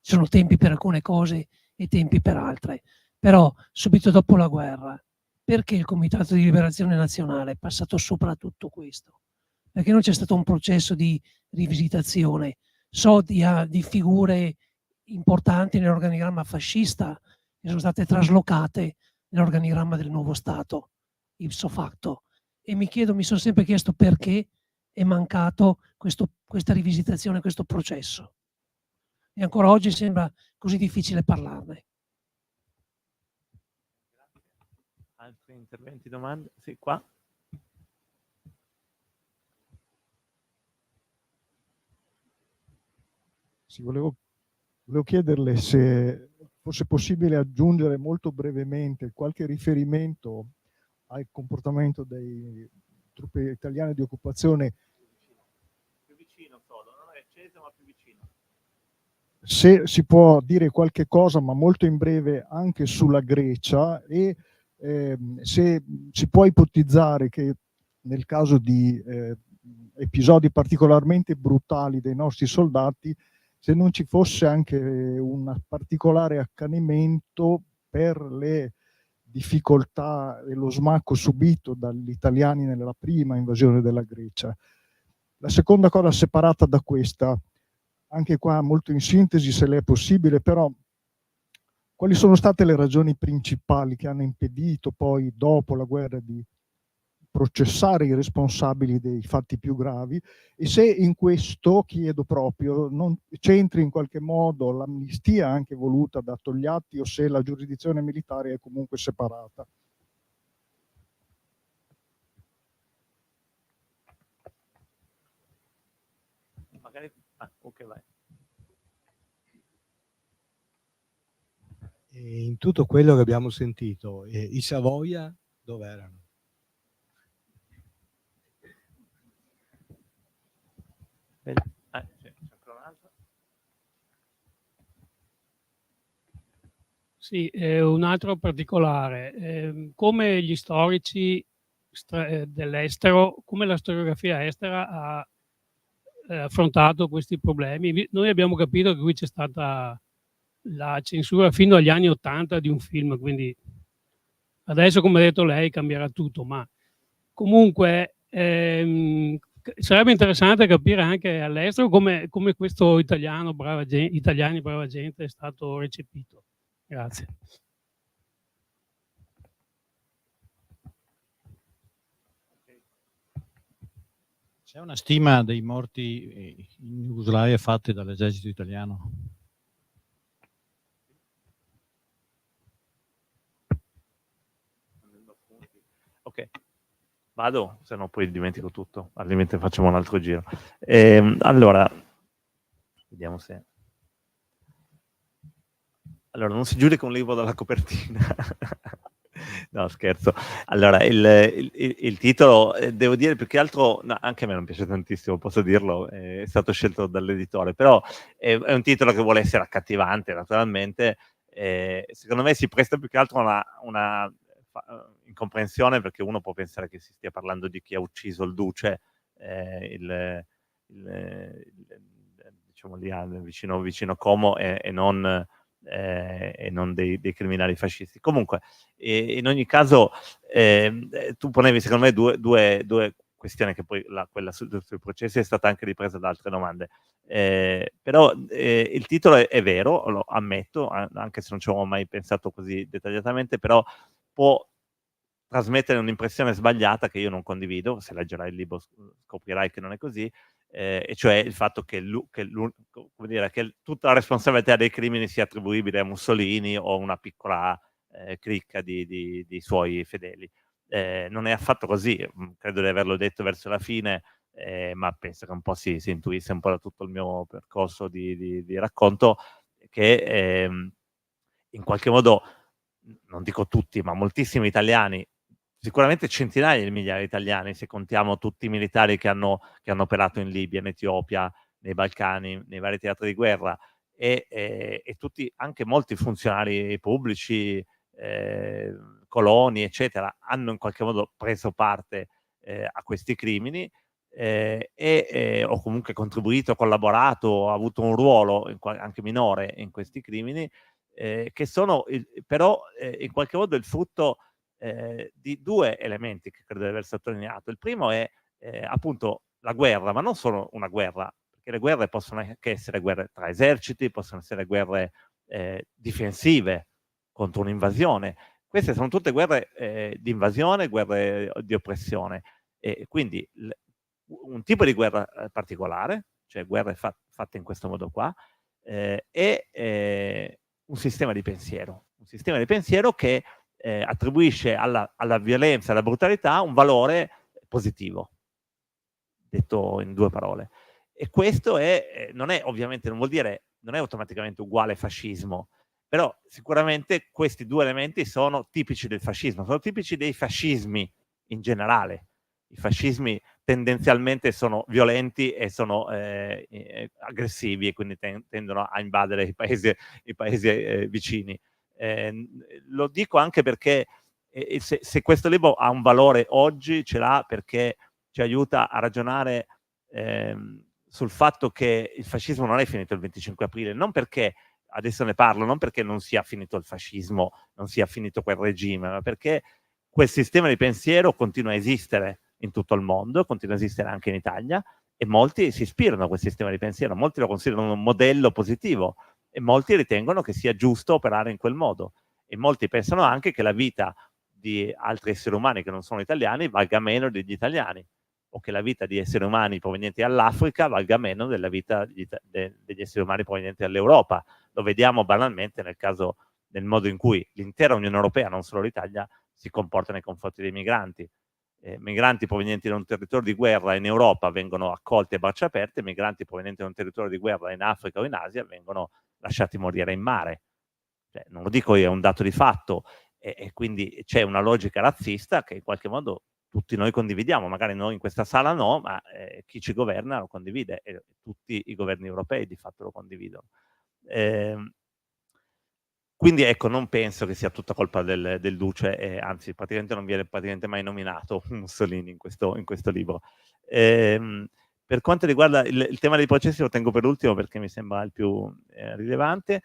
Ci sono tempi per alcune cose e tempi per altre. Però, subito dopo la guerra, perché il Comitato di Liberazione Nazionale è passato sopra tutto questo? Perché non c'è stato un processo di rivisitazione? So di figure importanti nell'organigramma fascista che sono state traslocate nell'organigramma del nuovo Stato, ipso facto. E mi sono sempre chiesto perché è mancato questa rivisitazione, questo processo. E ancora oggi sembra così difficile parlarne. Altri interventi, domande? Sì, qua. Sì, volevo chiederle se fosse possibile aggiungere molto brevemente qualche riferimento al comportamento delle truppe italiane di occupazione. Più vicino solo, non è acceso ma più vicino. Se si può dire qualche cosa, ma molto in breve, anche sulla Grecia e se si può ipotizzare che nel caso di episodi particolarmente brutali dei nostri soldati, se non ci fosse anche un particolare accanimento per le difficoltà e lo smacco subito dagli italiani nella prima invasione della Grecia. La seconda cosa separata da questa, anche qua molto in sintesi se le è possibile, però quali sono state le ragioni principali che hanno impedito poi dopo la guerra di processare i responsabili dei fatti più gravi e se in questo, chiedo proprio, non c'entri in qualche modo l'amnistia anche voluta da Togliatti o se la giurisdizione militare è comunque separata. Magari... ok, vai. E in tutto quello che abbiamo sentito, i Savoia dove erano? C'è ancora un altro? Sì, un altro particolare. Come gli storici dell'estero, come la storiografia estera ha affrontato questi problemi? Noi abbiamo capito che qui c'è stata la censura fino agli anni '80 di un film, quindi adesso, come ha detto lei, cambierà tutto, ma comunque sarebbe interessante capire anche all'estero come questo italiani brava gente è stato recepito. Grazie. C'è una stima dei morti in Jugoslavia fatte dall'esercito italiano? Ok. Vado, se no poi dimentico tutto, altrimenti facciamo un altro giro. Allora, vediamo se... Allora, non si giudica un libro dalla copertina. No, scherzo. Allora, il titolo, devo dire, più che altro, no, anche a me non piace tantissimo, posso dirlo, è stato scelto dall'editore, però è un titolo che vuole essere accattivante, naturalmente. Secondo me si presta più che altro a una incomprensione, perché uno può pensare che si stia parlando di chi ha ucciso il duce, diciamo lì vicino Como, e non dei criminali fascisti. Comunque, in ogni caso, tu ponevi secondo me due questioni, che poi quella sui processi è stata anche ripresa da altre domande. Però il titolo è vero, lo ammetto, anche se non ci avevo mai pensato così dettagliatamente, però può trasmettere un'impressione sbagliata che io non condivido. Se leggerai il libro scoprirai che non è così, e cioè il fatto che tutta la responsabilità dei crimini sia attribuibile a Mussolini o una piccola cricca di suoi fedeli. Non è affatto così, credo di averlo detto verso la fine, ma penso che un po' si intuisse un po' da tutto il mio percorso di racconto, che in qualche modo, non dico tutti, ma moltissimi italiani, sicuramente centinaia di migliaia di italiani, se contiamo tutti i militari che hanno operato in Libia, in Etiopia, nei Balcani, nei vari teatri di guerra, e tutti, anche molti funzionari pubblici, coloni, eccetera, hanno in qualche modo preso parte a questi crimini, o comunque contribuito, collaborato, avuto un ruolo anche minore in questi crimini, che sono però in qualche modo il frutto di due elementi che credo di aver sottolineato. Il primo è appunto la guerra, ma non solo una guerra, perché le guerre possono anche essere guerre tra eserciti, possono essere guerre difensive contro un'invasione. Queste sono tutte guerre di invasione, guerre di oppressione. E quindi un tipo di guerra particolare, cioè guerre fatte in questo modo qua, e un sistema di pensiero che attribuisce alla violenza, alla brutalità un valore positivo, detto in due parole. E questo non è ovviamente, non è automaticamente uguale fascismo, però sicuramente questi due elementi sono tipici del fascismo, sono tipici dei fascismi in generale. I fascismi tendenzialmente sono violenti e sono aggressivi, e quindi tendono a invadere i paesi vicini. Lo dico anche perché se questo libro ha un valore oggi, ce l'ha perché ci aiuta a ragionare sul fatto che il fascismo non è finito il 25 aprile, non perché, adesso ne parlo, non perché non sia finito il fascismo, non sia finito quel regime, ma perché quel sistema di pensiero continua a esistere in tutto il mondo, continua a esistere anche in Italia, e molti si ispirano a quel sistema di pensiero, molti lo considerano un modello positivo, e molti ritengono che sia giusto operare in quel modo, e molti pensano anche che la vita di altri esseri umani che non sono italiani valga meno degli italiani, o che la vita di esseri umani provenienti dall'Africa valga meno della vita degli esseri umani provenienti dall'Europa. Lo vediamo banalmente nel modo in cui l'intera Unione Europea, non solo l'Italia, si comporta nei confronti dei migranti. Migranti provenienti da un territorio di guerra in Europa vengono accolti a braccia aperte, migranti provenienti da un territorio di guerra in Africa o in Asia vengono lasciati morire in mare. Cioè, non lo dico io, è un dato di fatto, e quindi c'è una logica razzista che in qualche modo tutti noi condividiamo, magari noi in questa sala no, ma chi ci governa lo condivide, e tutti i governi europei di fatto lo condividono. Quindi ecco, non penso che sia tutta colpa del duce, anzi praticamente non viene mai nominato Mussolini in questo libro. Per quanto riguarda il tema dei processi, lo tengo per ultimo perché mi sembra il più rilevante.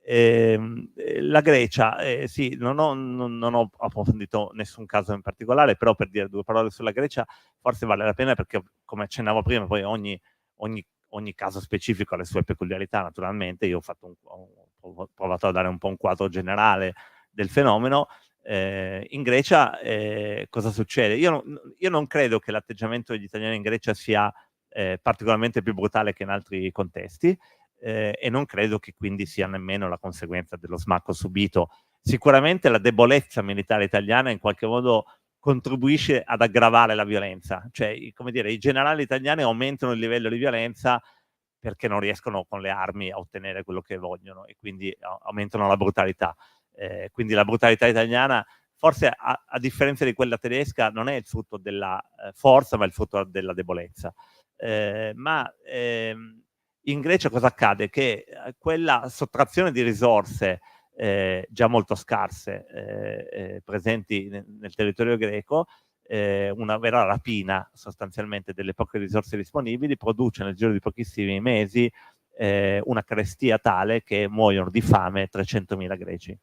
La Grecia, sì, non ho approfondito nessun caso in particolare, però per dire due parole sulla Grecia forse vale la pena, perché come accennavo prima, poi ogni caso specifico ha le sue peculiarità, naturalmente. Io ho provato a dare un po' un quadro generale del fenomeno. In Grecia cosa succede? Io non credo che l'atteggiamento degli italiani in Grecia sia particolarmente più brutale che in altri contesti, e non credo che quindi sia nemmeno la conseguenza dello smacco subito. Sicuramente la debolezza militare italiana in qualche modo contribuisce ad aggravare la violenza. Cioè, come dire, i generali italiani aumentano il livello di violenza perché non riescono con le armi a ottenere quello che vogliono e quindi aumentano la brutalità. Quindi la brutalità italiana, forse a differenza di quella tedesca, non è il frutto della forza, ma il frutto della debolezza. In Grecia cosa accade? Che quella sottrazione di risorse già molto scarse presenti nel territorio greco, una vera rapina sostanzialmente delle poche risorse disponibili, produce nel giro di pochissimi mesi una carestia tale che muoiono di fame 300.000 greci.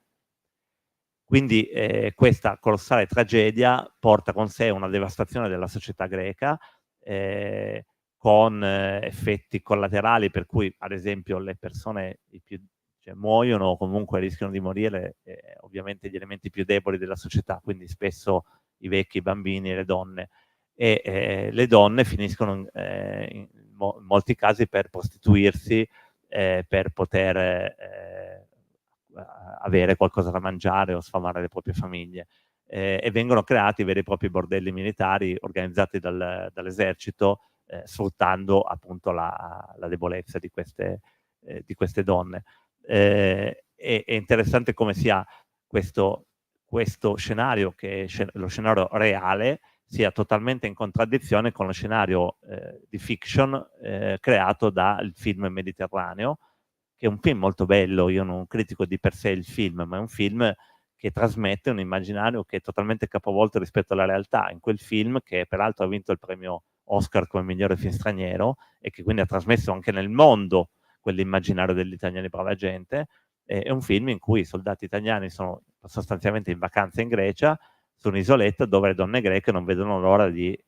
Quindi questa colossale tragedia porta con sé una devastazione della società greca, con effetti collaterali per cui, ad esempio, le persone muoiono o comunque rischiano di morire, ovviamente gli elementi più deboli della società, quindi spesso i vecchi, i bambini e le donne. Le donne finiscono in molti casi per prostituirsi, per poter avere qualcosa da mangiare o sfamare le proprie famiglie. E vengono creati veri e propri bordelli militari organizzati dall'esercito, sfruttando appunto la debolezza di queste donne. È interessante come sia questo scenario, che è lo scenario reale, sia totalmente in contraddizione con lo scenario di fiction creato dal film Mediterraneo, che è un film molto bello. Io non critico di per sé il film, ma è un film che trasmette un immaginario che è totalmente capovolto rispetto alla realtà. In quel film, che peraltro ha vinto il premio Oscar come migliore film straniero e che quindi ha trasmesso anche nel mondo quell'immaginario degli italiani brava gente, è un film in cui i soldati italiani sono sostanzialmente in vacanza in Grecia, su un'isoletta dove le donne greche non vedono l'ora di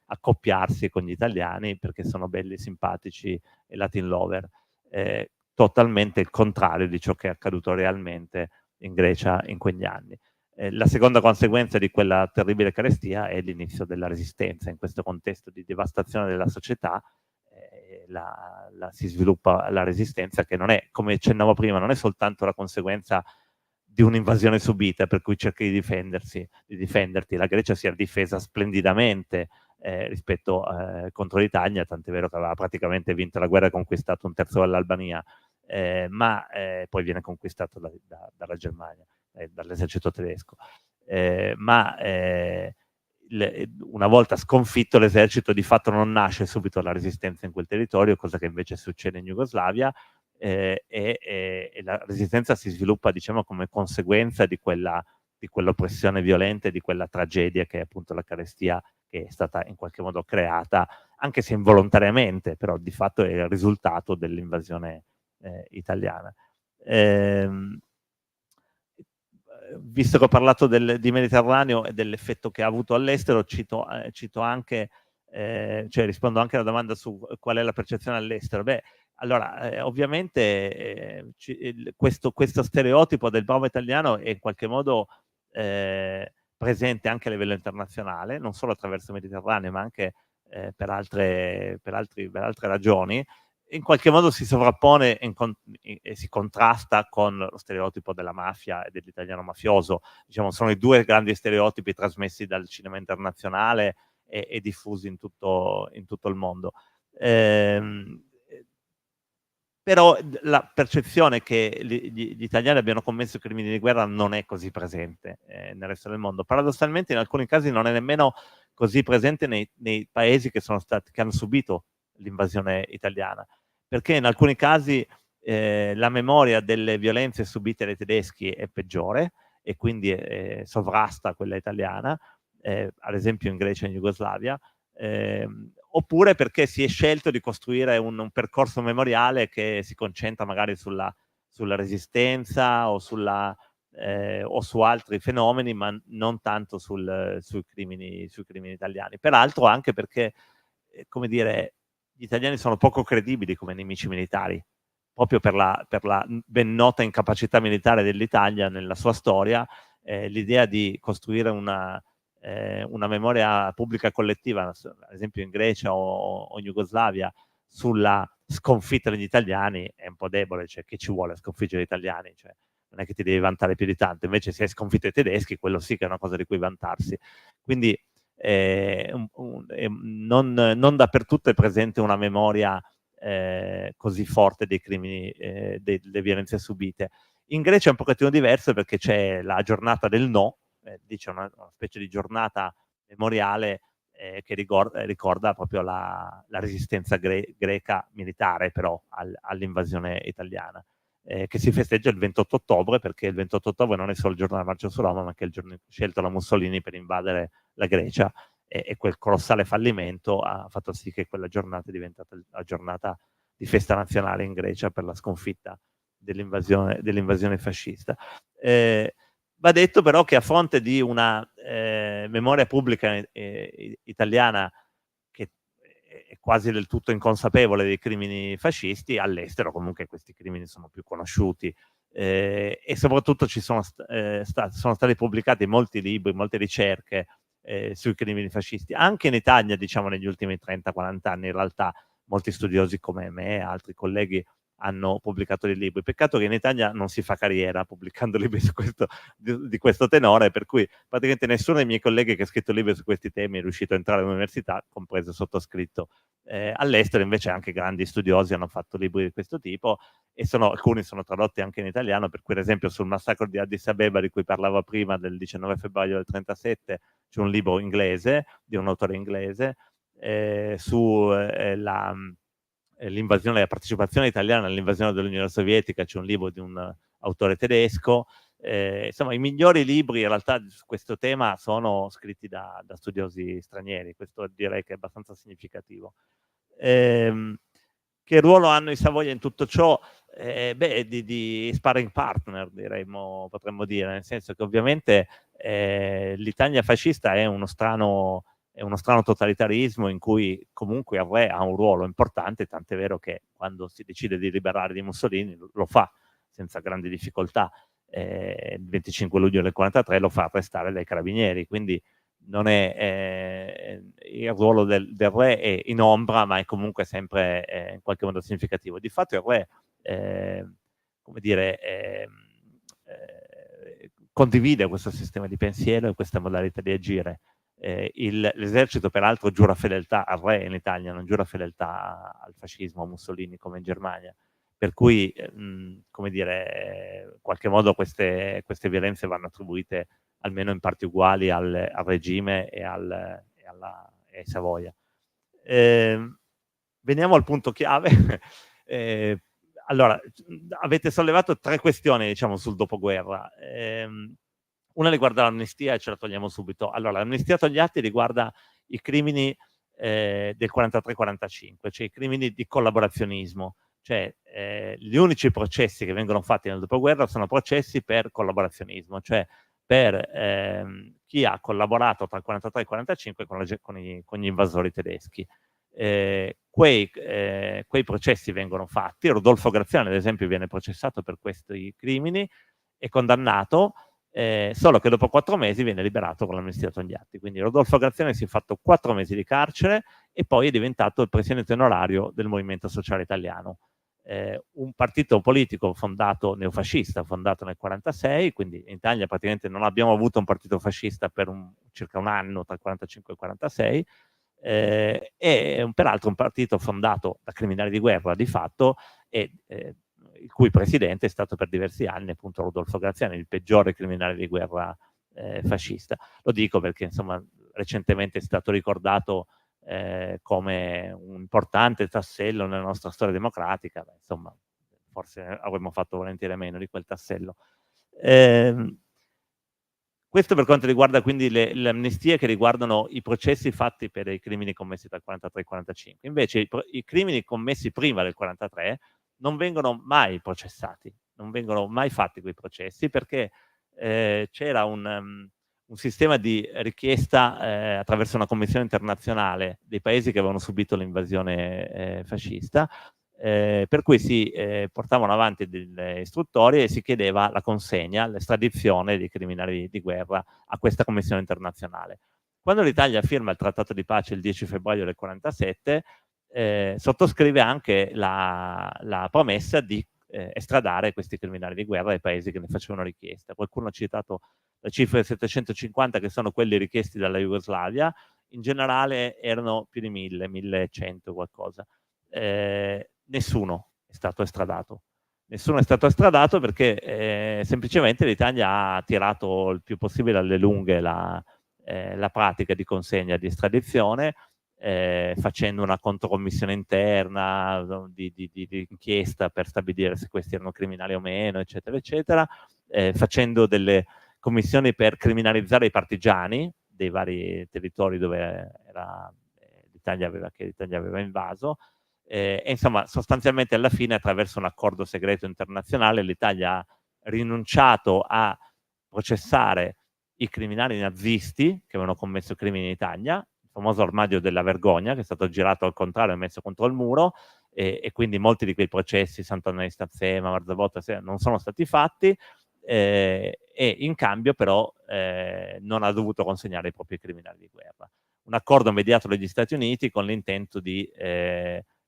accoppiarsi con gli italiani perché sono belli, simpatici e Latin lover. Totalmente il contrario di ciò che è accaduto realmente in Grecia in quegli anni. La seconda conseguenza di quella terribile carestia è l'inizio della resistenza. In questo contesto di devastazione della società si sviluppa la resistenza, che non è, come accennavo prima, non è soltanto la conseguenza di un'invasione subita per cui cerchi di difenderti. La Grecia si è difesa splendidamente rispetto contro l'Italia, tant'è vero che aveva praticamente vinto la guerra e conquistato un terzo dell'Albania, ma poi viene conquistato dalla Germania, dall'esercito tedesco. Una volta sconfitto l'esercito, di fatto non nasce subito la resistenza in quel territorio, cosa che invece succede in Jugoslavia, e la resistenza si sviluppa, diciamo, come conseguenza di quell'oppressione violenta e di quella tragedia che è appunto la carestia, che è stata in qualche modo creata, anche se involontariamente, però di fatto è il risultato dell'invasione italiana. Visto che ho parlato di Mediterraneo e dell'effetto che ha avuto all'estero, cito anche, cioè rispondo anche alla domanda su qual è la percezione all'estero. Beh, allora, ovviamente questo stereotipo del bravo italiano è in qualche modo presente anche a livello internazionale, non solo attraverso il Mediterraneo, ma anche per altre ragioni. In qualche modo si sovrappone e si contrasta con lo stereotipo della mafia e dell'italiano mafioso. Diciamo, sono i due grandi stereotipi trasmessi dal cinema internazionale e diffusi in tutto il mondo. Però la percezione che gli italiani abbiano commesso crimini di guerra non è così presente nel resto del mondo. Paradossalmente, in alcuni casi non è nemmeno così presente nei paesi che hanno subito l'invasione italiana, perché in alcuni casi la memoria delle violenze subite dai tedeschi è peggiore e quindi sovrasta quella italiana, ad esempio in Grecia e in Jugoslavia, oppure perché si è scelto di costruire un percorso memoriale che si concentra magari sulla resistenza o su altri fenomeni, ma non tanto sui crimini italiani. Peraltro anche perché, come dire, gli italiani sono poco credibili come nemici militari, proprio per la ben nota incapacità militare dell'Italia nella sua storia. L'idea di costruire una memoria pubblica collettiva, ad esempio in Grecia o in Jugoslavia, sulla sconfitta degli italiani è un po' debole. Cioè, che ci vuole sconfiggere gli italiani? Cioè, non è che ti devi vantare più di tanto. Invece se hai sconfitto i tedeschi, quello sì che è una cosa di cui vantarsi. Quindi non dappertutto è presente una memoria così forte dei crimini, delle violenze subite. In Grecia è un pochettino diverso perché c'è la giornata del no, dice una specie di giornata memoriale che ricorda proprio la resistenza greca militare però all'invasione italiana, che si festeggia il 28 ottobre, perché il 28 ottobre non è solo il giorno della marcia su Roma, ma anche il giorno scelto da Mussolini per invadere la Grecia, e quel colossale fallimento ha fatto sì che quella giornata è diventata la giornata di festa nazionale in Grecia per la sconfitta dell'invasione fascista. Va detto però che a fronte di una memoria pubblica italiana che è quasi del tutto inconsapevole dei crimini fascisti, all'estero comunque questi crimini sono più conosciuti, e soprattutto sono stati pubblicati molti libri, molte ricerche sui crimini fascisti. Anche in Italia, diciamo, negli ultimi 30-40 anni, in realtà molti studiosi come me e altri colleghi hanno pubblicato dei libri. Peccato che in Italia non si fa carriera pubblicando libri di questo tenore, per cui praticamente nessuno dei miei colleghi che ha scritto libri su questi temi è riuscito a entrare all'università, compreso il sottoscritto. All'estero invece anche grandi studiosi hanno fatto libri di questo tipo, e alcuni sono tradotti anche in italiano, per cui ad esempio sul massacro di Addis Abeba di cui parlavo prima, del 19 febbraio del 1937, c'è un libro inglese, di un autore inglese, su l'invasione, la partecipazione italiana all'invasione dell'Unione Sovietica, c'è un libro di un autore tedesco. Insomma, i migliori libri in realtà su questo tema sono scritti da studiosi stranieri, questo direi che è abbastanza significativo. Che ruolo hanno i Savoia in tutto ciò? Di sparring partner, potremmo dire, nel senso che ovviamente l'Italia fascista è uno strano totalitarismo in cui comunque il re ha un ruolo importante, tant'è vero che quando si decide di liberare di Mussolini lo fa senza grandi difficoltà. Il 25 luglio del 1943 lo fa arrestare dai carabinieri, quindi non è il ruolo del re è in ombra, ma è comunque sempre in qualche modo significativo. Di fatto il re condivide questo sistema di pensiero e questa modalità di agire. L'esercito peraltro giura fedeltà al re in Italia, non giura fedeltà al fascismo, a Mussolini come in Germania, per cui in qualche modo queste violenze vanno attribuite almeno in parti uguali al regime e ai Savoia. Veniamo al punto chiave. Allora, avete sollevato 3 questioni, diciamo, sul dopoguerra. Una riguarda l'amnistia e ce la togliamo subito. Allora, l'amnistia Togliatti riguarda i crimini del 43-45, cioè i crimini di collaborazionismo. Cioè, gli unici processi che vengono fatti nel dopoguerra sono processi per collaborazionismo, cioè per chi ha collaborato tra il 43 e il 45 con gli invasori tedeschi. Quei processi vengono fatti. Rodolfo Graziani, ad esempio, viene processato per questi crimini e condannato, solo che dopo 4 mesi viene liberato con l'amnistia Togliatti. Quindi Rodolfo Graziani si è fatto 4 mesi di carcere e poi è diventato il presidente onorario del Movimento Sociale Italiano, un partito politico neofascista fondato nel 1946, quindi in Italia praticamente non abbiamo avuto un partito fascista per circa un anno tra il 1945 e il 1946, e peraltro un partito fondato da criminali di guerra di fatto, e il cui presidente è stato per diversi anni appunto Rodolfo Graziani, il peggiore criminale di guerra fascista. Lo dico perché insomma recentemente è stato ricordato come un importante tassello nella nostra storia democratica. Insomma, forse avremmo fatto volentieri meno di quel tassello. Questo per quanto riguarda quindi le amnistie che riguardano i processi fatti per i crimini commessi tra il 43 e il 45. Invece i crimini commessi prima del 43 non vengono mai processati, non vengono mai fatti quei processi, perché c'era un sistema di richiesta attraverso una commissione internazionale dei paesi che avevano subito l'invasione fascista, per cui si portavano avanti delle istruttorie e si chiedeva la consegna, l'estradizione dei criminali di guerra a questa commissione internazionale. Quando l'Italia firma il trattato di pace il 10 febbraio del 1947, sottoscrive anche la promessa di estradare questi criminali di guerra ai paesi che ne facevano richiesta. Qualcuno ha citato la cifra di 750, che sono quelli richiesti dalla Jugoslavia. In generale erano più di 1000, 1100 qualcosa. Nessuno è stato estradato. Nessuno è stato estradato perché semplicemente l'Italia ha tirato il più possibile alle lunghe la pratica di consegna di estradizione, facendo una controcommissione interna di inchiesta per stabilire se questi erano criminali o meno, eccetera, eccetera, facendo delle commissioni per criminalizzare i partigiani dei vari territori dove l'Italia aveva invaso. E insomma, sostanzialmente alla fine, attraverso un accordo segreto internazionale, l'Italia ha rinunciato a processare i criminali nazisti che avevano commesso crimini in Italia, il famoso armadio della vergogna, che è stato girato al contrario e messo contro il muro, e quindi molti di quei processi, Sant'Anna Stazzema, Marzabotto, non sono stati fatti, e in cambio però non ha dovuto consegnare i propri criminali di guerra. Un accordo mediato dagli Stati Uniti con l'intento di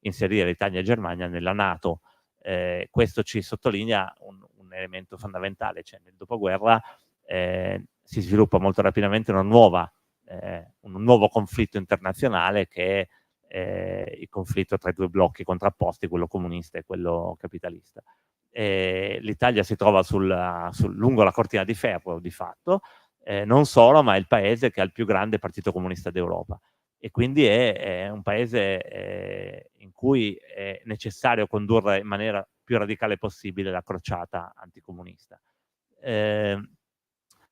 inserire Italia e Germania nella NATO. Questo ci sottolinea un elemento fondamentale, cioè nel dopoguerra si sviluppa molto rapidamente un nuovo conflitto internazionale, che è il conflitto tra i due blocchi contrapposti, quello comunista e quello capitalista. L'Italia si trova lungo la cortina di ferro, di fatto, non solo, ma è il paese che ha il più grande partito comunista d'Europa, e quindi è un paese in cui è necessario condurre in maniera più radicale possibile la crociata anticomunista.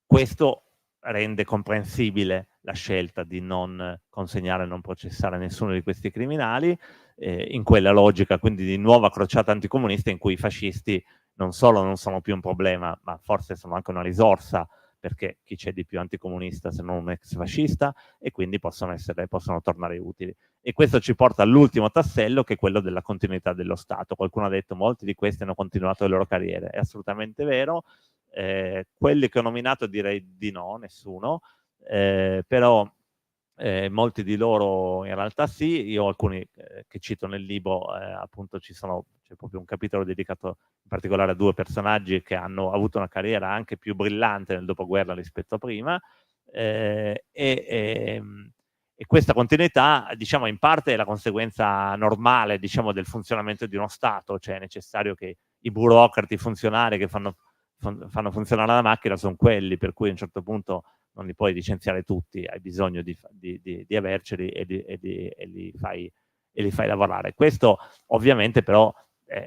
Questo rende comprensibile la scelta di non consegnare e non processare nessuno di questi criminali, in quella logica quindi di nuova crociata anticomunista, in cui i fascisti non solo non sono più un problema, ma forse sono anche una risorsa, perché chi c'è di più anticomunista se non un ex fascista, e quindi possono tornare utili. E questo ci porta all'ultimo tassello, che è quello della continuità dello Stato. Qualcuno ha detto molti di questi hanno continuato le loro carriere. È assolutamente vero. Quelli che ho nominato direi di no, nessuno, però molti di loro in realtà sì. Io alcuni che cito nel libro, appunto c'è proprio un capitolo dedicato in particolare a due personaggi che hanno avuto una carriera anche più brillante nel dopoguerra rispetto a prima, e questa continuità, diciamo, in parte è la conseguenza normale, diciamo, del funzionamento di uno Stato, cioè è necessario che i burocrati, i funzionari che fanno funzionare la macchina sono quelli, per cui a un certo punto non li puoi licenziare tutti, hai bisogno di averceli e li fai lavorare. Questo ovviamente però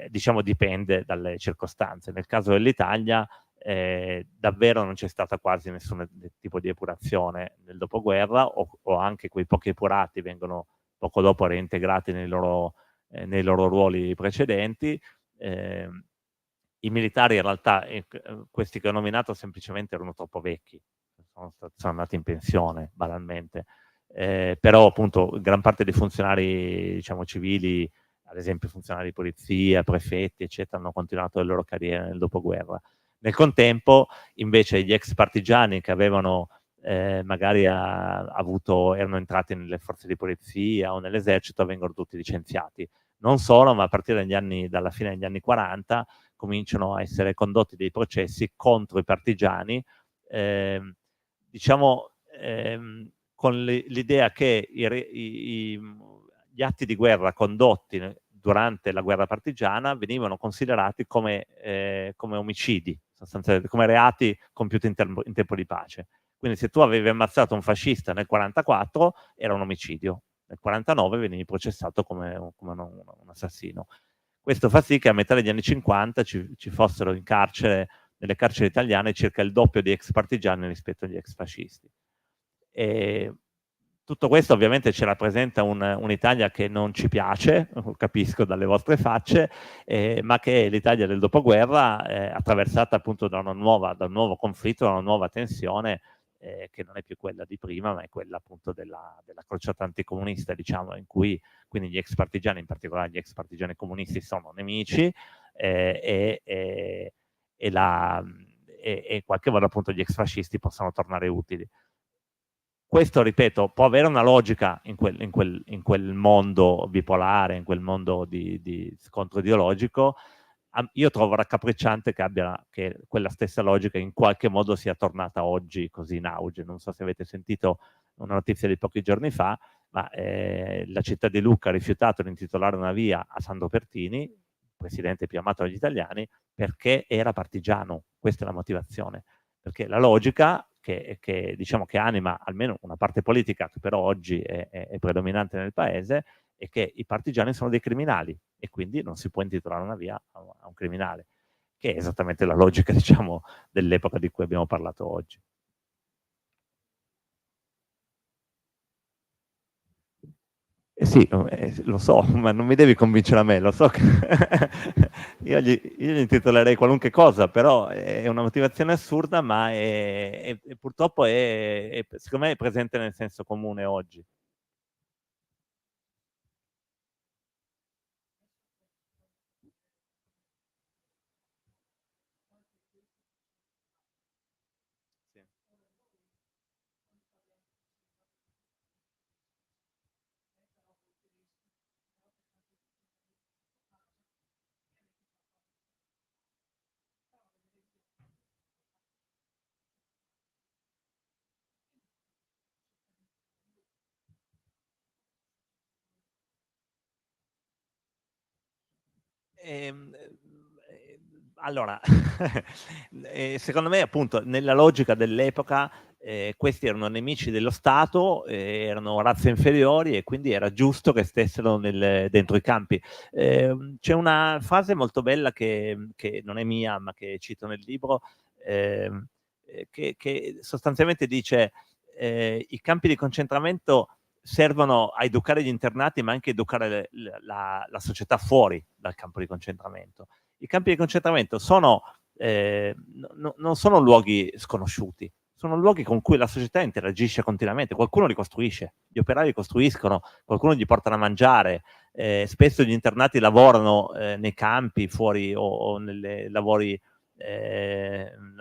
diciamo dipende dalle circostanze. Nel caso dell'Italia davvero non c'è stata quasi nessun tipo di epurazione nel dopoguerra, o anche quei pochi epurati vengono poco dopo reintegrati nei loro ruoli precedenti. I militari in realtà, questi che ho nominato, semplicemente erano troppo vecchi, sono andati in pensione banalmente, però appunto gran parte dei funzionari, diciamo, civili, ad esempio funzionari di polizia, prefetti eccetera, hanno continuato le loro carriere nel dopoguerra. Nel contempo invece gli ex partigiani che avevano magari erano entrati nelle forze di polizia o nell'esercito, vengono tutti licenziati. Non solo, ma a partire dalla fine degli anni 40 cominciano a essere condotti dei processi contro i partigiani, diciamo, con l'idea che gli atti di guerra condotti durante la guerra partigiana venivano considerati come omicidi, sostanzialmente come reati compiuti in tempo di pace. Quindi se tu avevi ammazzato un fascista nel 44 era un omicidio, nel 49 venivi processato come un assassino. Questo fa sì che a metà degli anni 50 ci fossero in carcere, nelle carceri italiane, circa il doppio di ex partigiani rispetto agli ex fascisti. E tutto questo ovviamente ci rappresenta un'Italia che non ci piace, capisco dalle vostre facce, ma che è l'Italia del dopoguerra, attraversata appunto da un nuovo conflitto, da una nuova tensione, che non è più quella di prima, ma è quella appunto della crociata anticomunista, diciamo, in cui quindi gli ex partigiani, in particolare gli ex partigiani comunisti, sono nemici, e qualche volta appunto gli ex fascisti possono tornare utili. Questo, ripeto, può avere una logica in quel mondo bipolare, in quel mondo di scontro ideologico, io trovo raccapricciante che quella stessa logica in qualche modo sia tornata oggi così in auge. Non so se avete sentito una notizia di pochi giorni fa, ma la città di Lucca ha rifiutato di intitolare una via a Sandro Pertini, presidente più amato dagli italiani, perché era partigiano. Questa è la motivazione. Perché la logica che diciamo che anima almeno una parte politica, che però oggi è predominante nel paese, è che i partigiani sono dei criminali e quindi non si può intitolare una via a un criminale, che è esattamente la logica, diciamo, dell'epoca di cui abbiamo parlato oggi. Sì, lo so, ma non mi devi convincere a me, lo so che io gli intitolerei qualunque cosa, però è una motivazione assurda, ma purtroppo secondo me è presente nel senso comune oggi. Allora, secondo me appunto nella logica dell'epoca questi erano nemici dello Stato, erano razze inferiori e quindi era giusto che stessero dentro i campi. C'è una frase molto bella che non è mia, ma che cito nel libro, che sostanzialmente dice i campi di concentramento servono a educare gli internati, ma anche a educare la società fuori dal campo di concentramento. I campi di concentramento non sono luoghi sconosciuti, sono luoghi con cui la società interagisce continuamente. Qualcuno li costruisce, gli operai li costruiscono, qualcuno gli porta da mangiare, spesso gli internati lavorano nei campi, fuori o nei lavori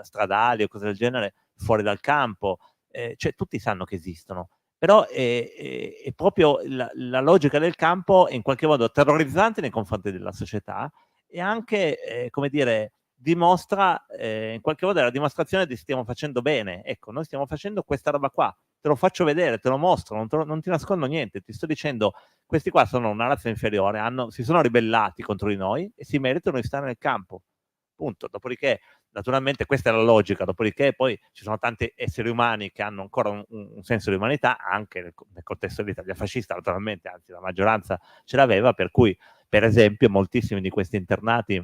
stradali o cose del genere, fuori dal campo. Cioè tutti sanno che esistono. Però è proprio la logica del campo è in qualche modo terrorizzante nei confronti della società e anche, come dire, dimostra, in qualche modo è la dimostrazione di stiamo facendo bene. Ecco, noi stiamo facendo questa roba qua, te lo faccio vedere, te lo mostro, non ti nascondo niente, ti sto dicendo, questi qua sono una razza inferiore, si sono ribellati contro di noi e si meritano di stare nel campo. Punto. Dopodiché, naturalmente, questa è la logica, dopodiché poi ci sono tanti esseri umani che hanno ancora un senso di umanità, anche nel contesto dell'Italia fascista, naturalmente, anzi la maggioranza ce l'aveva, per cui, per esempio, moltissimi di questi internati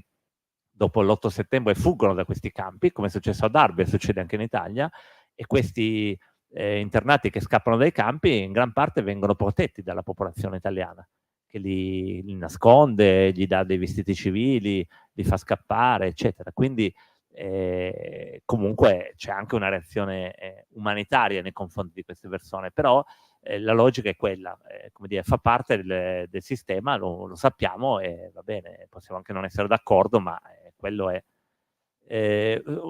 dopo l'8 settembre fuggono da questi campi, come è successo a Darby, succede anche in Italia, e questi internati che scappano dai campi in gran parte vengono protetti dalla popolazione italiana, che li nasconde, gli dà dei vestiti civili, li fa scappare, eccetera. Quindi comunque c'è anche una reazione umanitaria nei confronti di queste persone, però la logica è quella, come dire, fa parte del sistema, lo sappiamo e va bene, possiamo anche non essere d'accordo, ma quello è.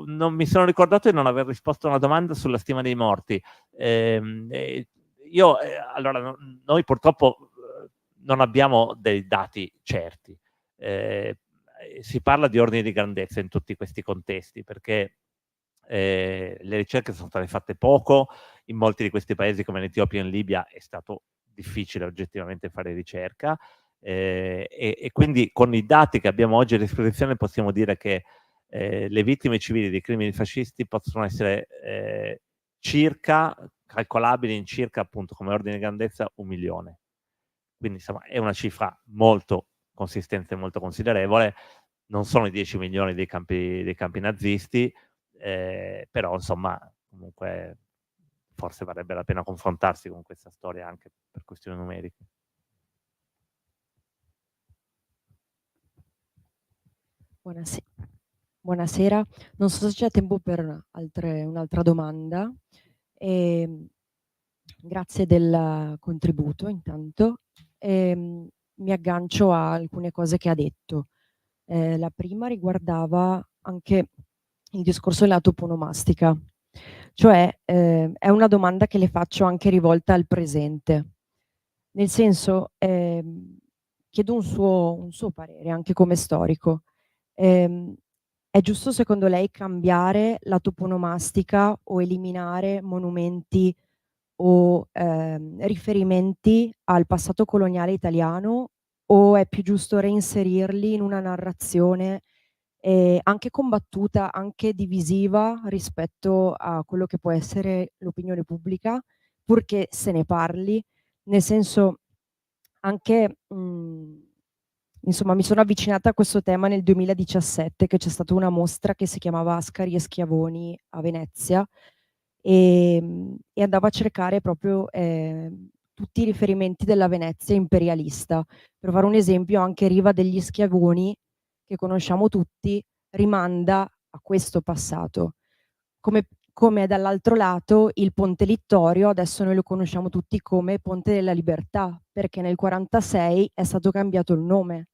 Non mi sono ricordato di non aver risposto a una domanda sulla stima dei morti. Allora, noi purtroppo non abbiamo dei dati certi. Si parla di ordini di grandezza in tutti questi contesti, perché le ricerche sono state fatte poco, in molti di questi paesi come l'Etiopia e in Libia è stato difficile oggettivamente fare ricerca, e quindi con i dati che abbiamo oggi a disposizione possiamo dire che le vittime civili dei crimini fascisti possono essere calcolabili in circa, appunto, come ordine di grandezza, 1 milione. Quindi insomma è una cifra molto consistente, molto considerevole. Non sono i 10 milioni dei campi nazisti, però insomma comunque forse varrebbe la pena confrontarsi con questa storia anche per questioni numeriche. Buonasera, non so se c'è tempo per un'altra domanda. Grazie del contributo intanto. Mi aggancio a alcune cose che ha detto. La prima riguardava anche il discorso della toponomastica, cioè è una domanda che le faccio anche rivolta al presente, nel senso chiedo un suo parere anche come storico. È giusto secondo lei cambiare la toponomastica o eliminare monumenti o riferimenti al passato coloniale italiano, o è più giusto reinserirli in una narrazione anche combattuta, anche divisiva rispetto a quello che può essere l'opinione pubblica, purché se ne parli? Nel senso, anche insomma, mi sono avvicinata a questo tema nel 2017, che c'è stata una mostra che si chiamava Ascari e Schiavoni a Venezia, e andavo a cercare proprio tutti i riferimenti della Venezia imperialista. Per fare un esempio, anche Riva degli Schiavoni, che conosciamo tutti, rimanda a questo passato. Come dall'altro lato il Ponte Littorio, adesso noi lo conosciamo tutti come Ponte della Libertà, perché nel 46 è stato cambiato il nome.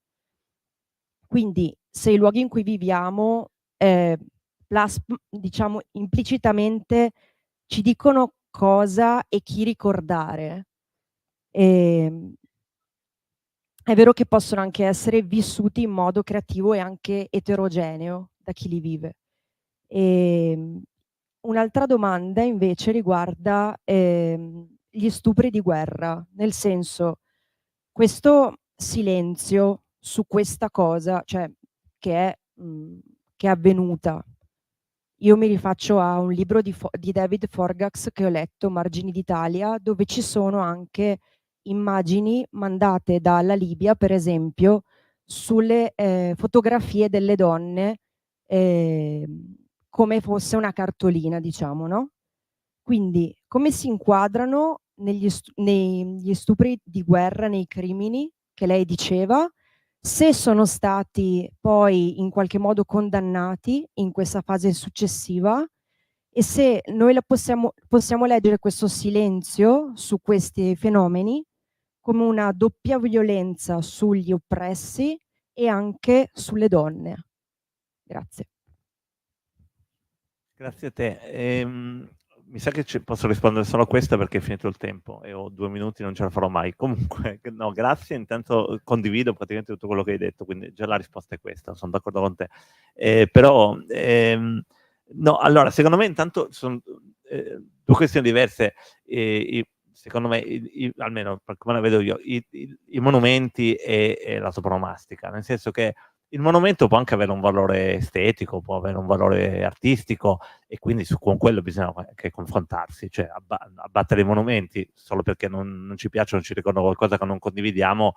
Quindi se i luoghi in cui viviamo, diciamo implicitamente ci dicono cosa e chi ricordare, è vero che possono anche essere vissuti in modo creativo e anche eterogeneo da chi li vive. Un'altra domanda invece riguarda gli stupri di guerra, nel senso, questo silenzio su questa cosa, cioè che è avvenuta. Io mi rifaccio a un libro di David Forgax che ho letto, Margini d'Italia, dove ci sono anche immagini mandate dalla Libia, per esempio, sulle fotografie delle donne, come fosse una cartolina, diciamo, no? Quindi come si inquadrano negli stupri di guerra, nei crimini che lei diceva, se sono stati poi in qualche modo condannati in questa fase successiva, e se noi possiamo leggere questo silenzio su questi fenomeni come una doppia violenza sugli oppressi e anche sulle donne. Grazie. Grazie a te. Mi sa che posso rispondere solo a questa perché è finito il tempo e ho 2 minuti, non ce la farò mai. Comunque, no, grazie. Intanto condivido praticamente tutto quello che hai detto, quindi già la risposta è questa, sono d'accordo con te. Però, no, allora, secondo me intanto sono 2 questioni diverse. Secondo me, almeno per come la vedo io, i monumenti e la toponomastica, nel senso che il monumento può anche avere un valore estetico, può avere un valore artistico e quindi con quello bisogna anche confrontarsi, cioè abbattere i monumenti solo perché non ci piacciono, ci ricordano qualcosa che non condividiamo,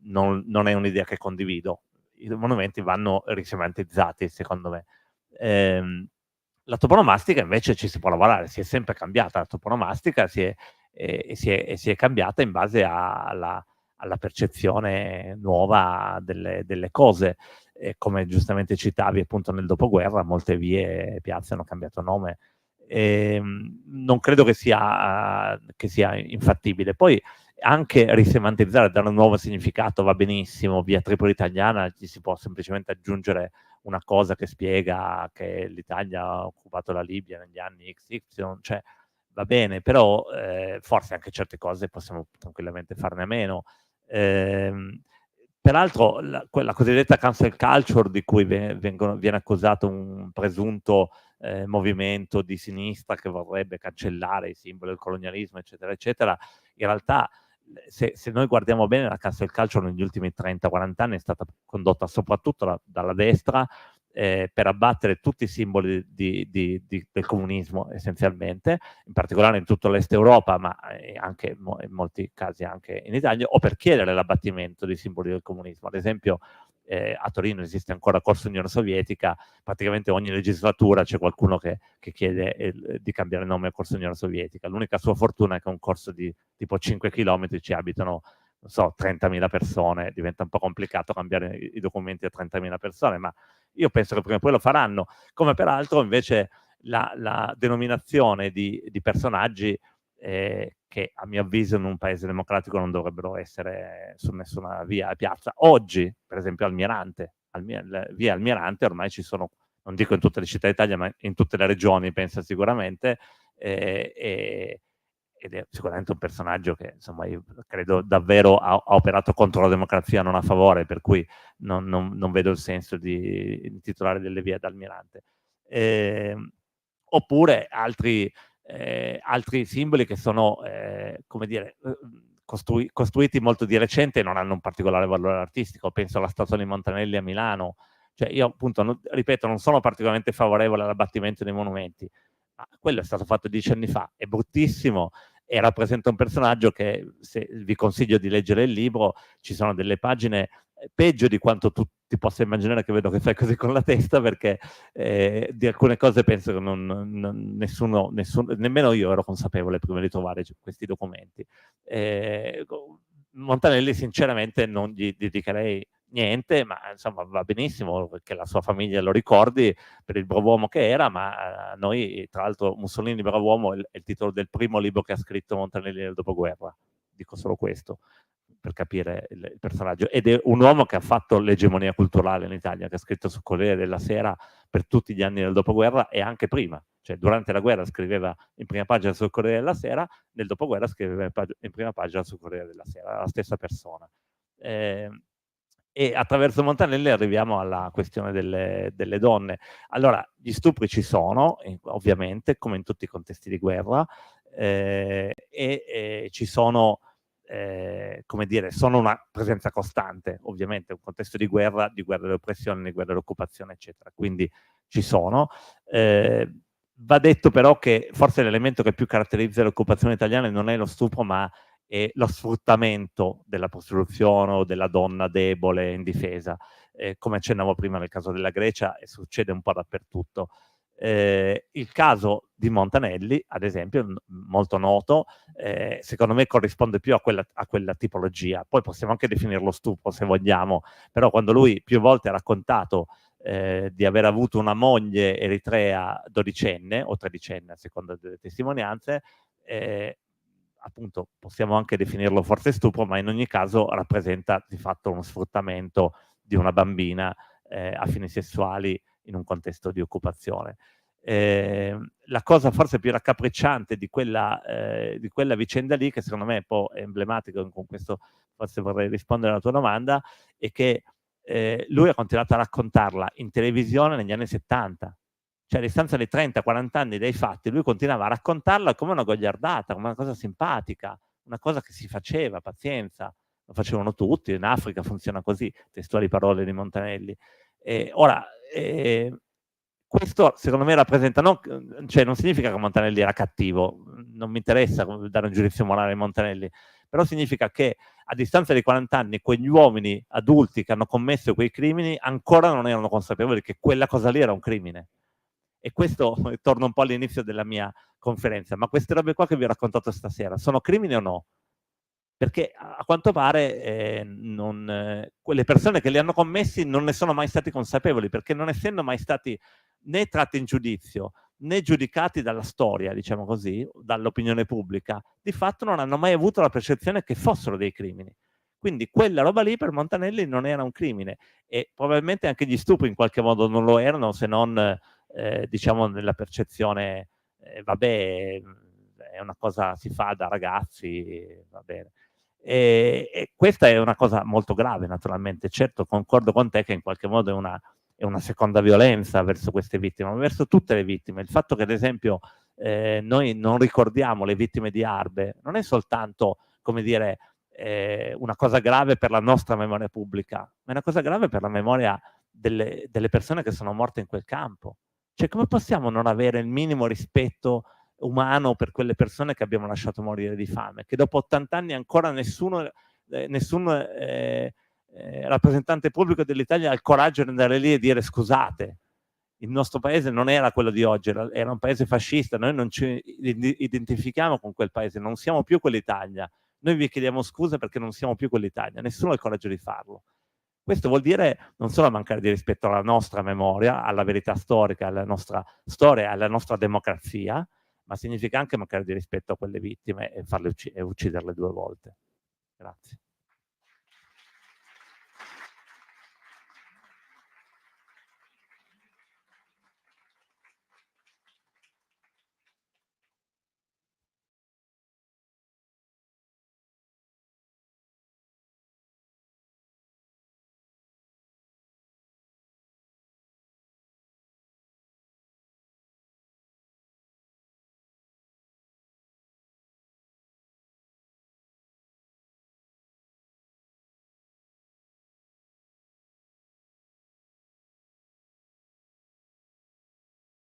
non è un'idea che condivido. I monumenti vanno risemantizzati, secondo me. La toponomastica invece ci si può lavorare, si è sempre cambiata la toponomastica, si è cambiata in base alla percezione nuova delle cose. Come giustamente citavi, appunto nel dopoguerra molte vie e piazze hanno cambiato nome. Non credo che sia infattibile. Poi anche risemantizzare, dare un nuovo significato va benissimo. Via Tripoli italiana ci si può semplicemente aggiungere una cosa che spiega che l'Italia ha occupato la Libia negli anni XY, cioè va bene, però forse anche certe cose possiamo tranquillamente farne a meno. Peraltro quella cosiddetta cancel culture di cui viene accusato un presunto movimento di sinistra che vorrebbe cancellare i simboli del colonialismo, eccetera, eccetera, in realtà se noi guardiamo bene la cancel culture negli ultimi 30-40 anni è stata condotta soprattutto dalla destra, per abbattere tutti i simboli del comunismo essenzialmente, in particolare in tutto l'Est Europa, ma anche in molti casi anche in Italia, o per chiedere l'abbattimento dei simboli del comunismo. Ad esempio a Torino esiste ancora Corso Unione Sovietica, praticamente ogni legislatura c'è qualcuno che chiede di cambiare nome a Corso Unione Sovietica. L'unica sua fortuna è che un corso di tipo 5 chilometri ci abitano, non so, 30.000 persone, diventa un po' complicato cambiare i documenti a 30.000 persone, ma io penso che prima o poi lo faranno, come peraltro invece la denominazione di personaggi che a mio avviso in un paese democratico non dovrebbero essere su nessuna via e piazza. Oggi, per esempio, via Almirante ormai ci sono, non dico in tutte le città d'Italia, ma in tutte le regioni, penso sicuramente, ed è sicuramente un personaggio che, insomma, io credo davvero ha operato contro la democrazia, non a favore, per cui non vedo il senso di titolare delle vie d'almirante. Oppure altri simboli che sono, come dire, costruiti molto di recente e non hanno un particolare valore artistico. Penso alla statua di Montanelli a Milano. Cioè, io appunto, ripeto, non sono particolarmente favorevole all'abbattimento dei monumenti, ma quello è stato fatto 10 anni fa, è bruttissimo e rappresenta un personaggio che, se vi consiglio di leggere il libro, ci sono delle pagine peggio di quanto tu ti possa immaginare, che vedo che fai così con la testa, perché di alcune cose penso che nessuno, nemmeno io ero consapevole prima di trovare questi documenti. Montanelli sinceramente non gli dedicherei niente, ma insomma va benissimo perché la sua famiglia lo ricordi per il brav'uomo che era, ma noi, tra l'altro, Mussolini brav'uomo è il titolo del primo libro che ha scritto Montanelli nel dopoguerra, dico solo questo per capire il personaggio, ed è un uomo che ha fatto l'egemonia culturale in Italia, che ha scritto sul Corriere della Sera per tutti gli anni del dopoguerra e anche prima, cioè durante la guerra scriveva in prima pagina sul Corriere della Sera, nel dopoguerra scriveva in prima pagina sul Corriere della Sera, la stessa persona. E attraverso Montanelli arriviamo alla questione delle donne. Allora, gli stupri ci sono, ovviamente, come in tutti i contesti di guerra, e ci sono, come dire, sono una presenza costante, ovviamente, un contesto di guerra dell'oppressione, di guerra dell'occupazione, eccetera. Quindi ci sono. Va detto però che forse l'elemento che più caratterizza l'occupazione italiana non è lo stupro, ma è lo sfruttamento della prostituzione o della donna debole, indifesa, come accennavo prima nel caso della Grecia, e succede un po' dappertutto. Il caso di Montanelli, ad esempio, molto noto, secondo me corrisponde più a quella tipologia. Poi possiamo anche definirlo stupro se vogliamo, però quando lui più volte ha raccontato di aver avuto una moglie eritrea dodicenne o tredicenne, a seconda delle testimonianze, appunto possiamo anche definirlo forse stupro, ma in ogni caso rappresenta di fatto uno sfruttamento di una bambina a fini sessuali in un contesto di occupazione. La cosa forse più raccapricciante di quella vicenda lì, che secondo me è un po' emblematica, con questo forse vorrei rispondere alla tua domanda, è che lui ha continuato a raccontarla in televisione negli anni 70. Cioè a distanza di 30-40 anni dai fatti, lui continuava a raccontarla come una gogliardata, come una cosa simpatica, una cosa che si faceva, pazienza, lo facevano tutti, in Africa funziona così, testuali parole di Montanelli. Ora, questo secondo me rappresenta, cioè non significa che Montanelli era cattivo, non mi interessa dare un giudizio morale a Montanelli, però significa che a distanza di 40 anni quegli uomini adulti che hanno commesso quei crimini ancora non erano consapevoli che quella cosa lì era un crimine. E questo torna un po' all'inizio della mia conferenza, ma queste robe qua che vi ho raccontato stasera sono crimini o no? Perché a quanto pare quelle persone che li hanno commessi non ne sono mai stati consapevoli, perché non essendo mai stati né tratti in giudizio né giudicati dalla storia, diciamo così, dall'opinione pubblica, di fatto non hanno mai avuto la percezione che fossero dei crimini. Quindi quella roba lì per Montanelli non era un crimine, e probabilmente anche gli stupri in qualche modo non lo erano, se non diciamo nella percezione vabbè, è una cosa si fa da ragazzi, va bene. E questa è una cosa molto grave, naturalmente. Certo, concordo con te che in qualche modo è una seconda violenza verso queste vittime, ma verso tutte le vittime. Il fatto che, ad esempio, noi non ricordiamo le vittime di Arbe non è soltanto, come dire, una cosa grave per la nostra memoria pubblica, ma è una cosa grave per la memoria delle persone che sono morte in quel campo. Cioè, come possiamo non avere il minimo rispetto umano per quelle persone che abbiamo lasciato morire di fame, che dopo 80 anni ancora nessun rappresentante pubblico dell'Italia ha il coraggio di andare lì e dire scusate, il nostro paese non era quello di oggi, era un paese fascista, noi non ci identifichiamo con quel paese, non siamo più quell'Italia, noi vi chiediamo scusa perché non siamo più quell'Italia, nessuno ha il coraggio di farlo. Questo vuol dire non solo mancare di rispetto alla nostra memoria, alla verità storica, alla nostra storia, alla nostra democrazia, ma significa anche mancare di rispetto a quelle vittime e farle ucciderle 2 volte. Grazie.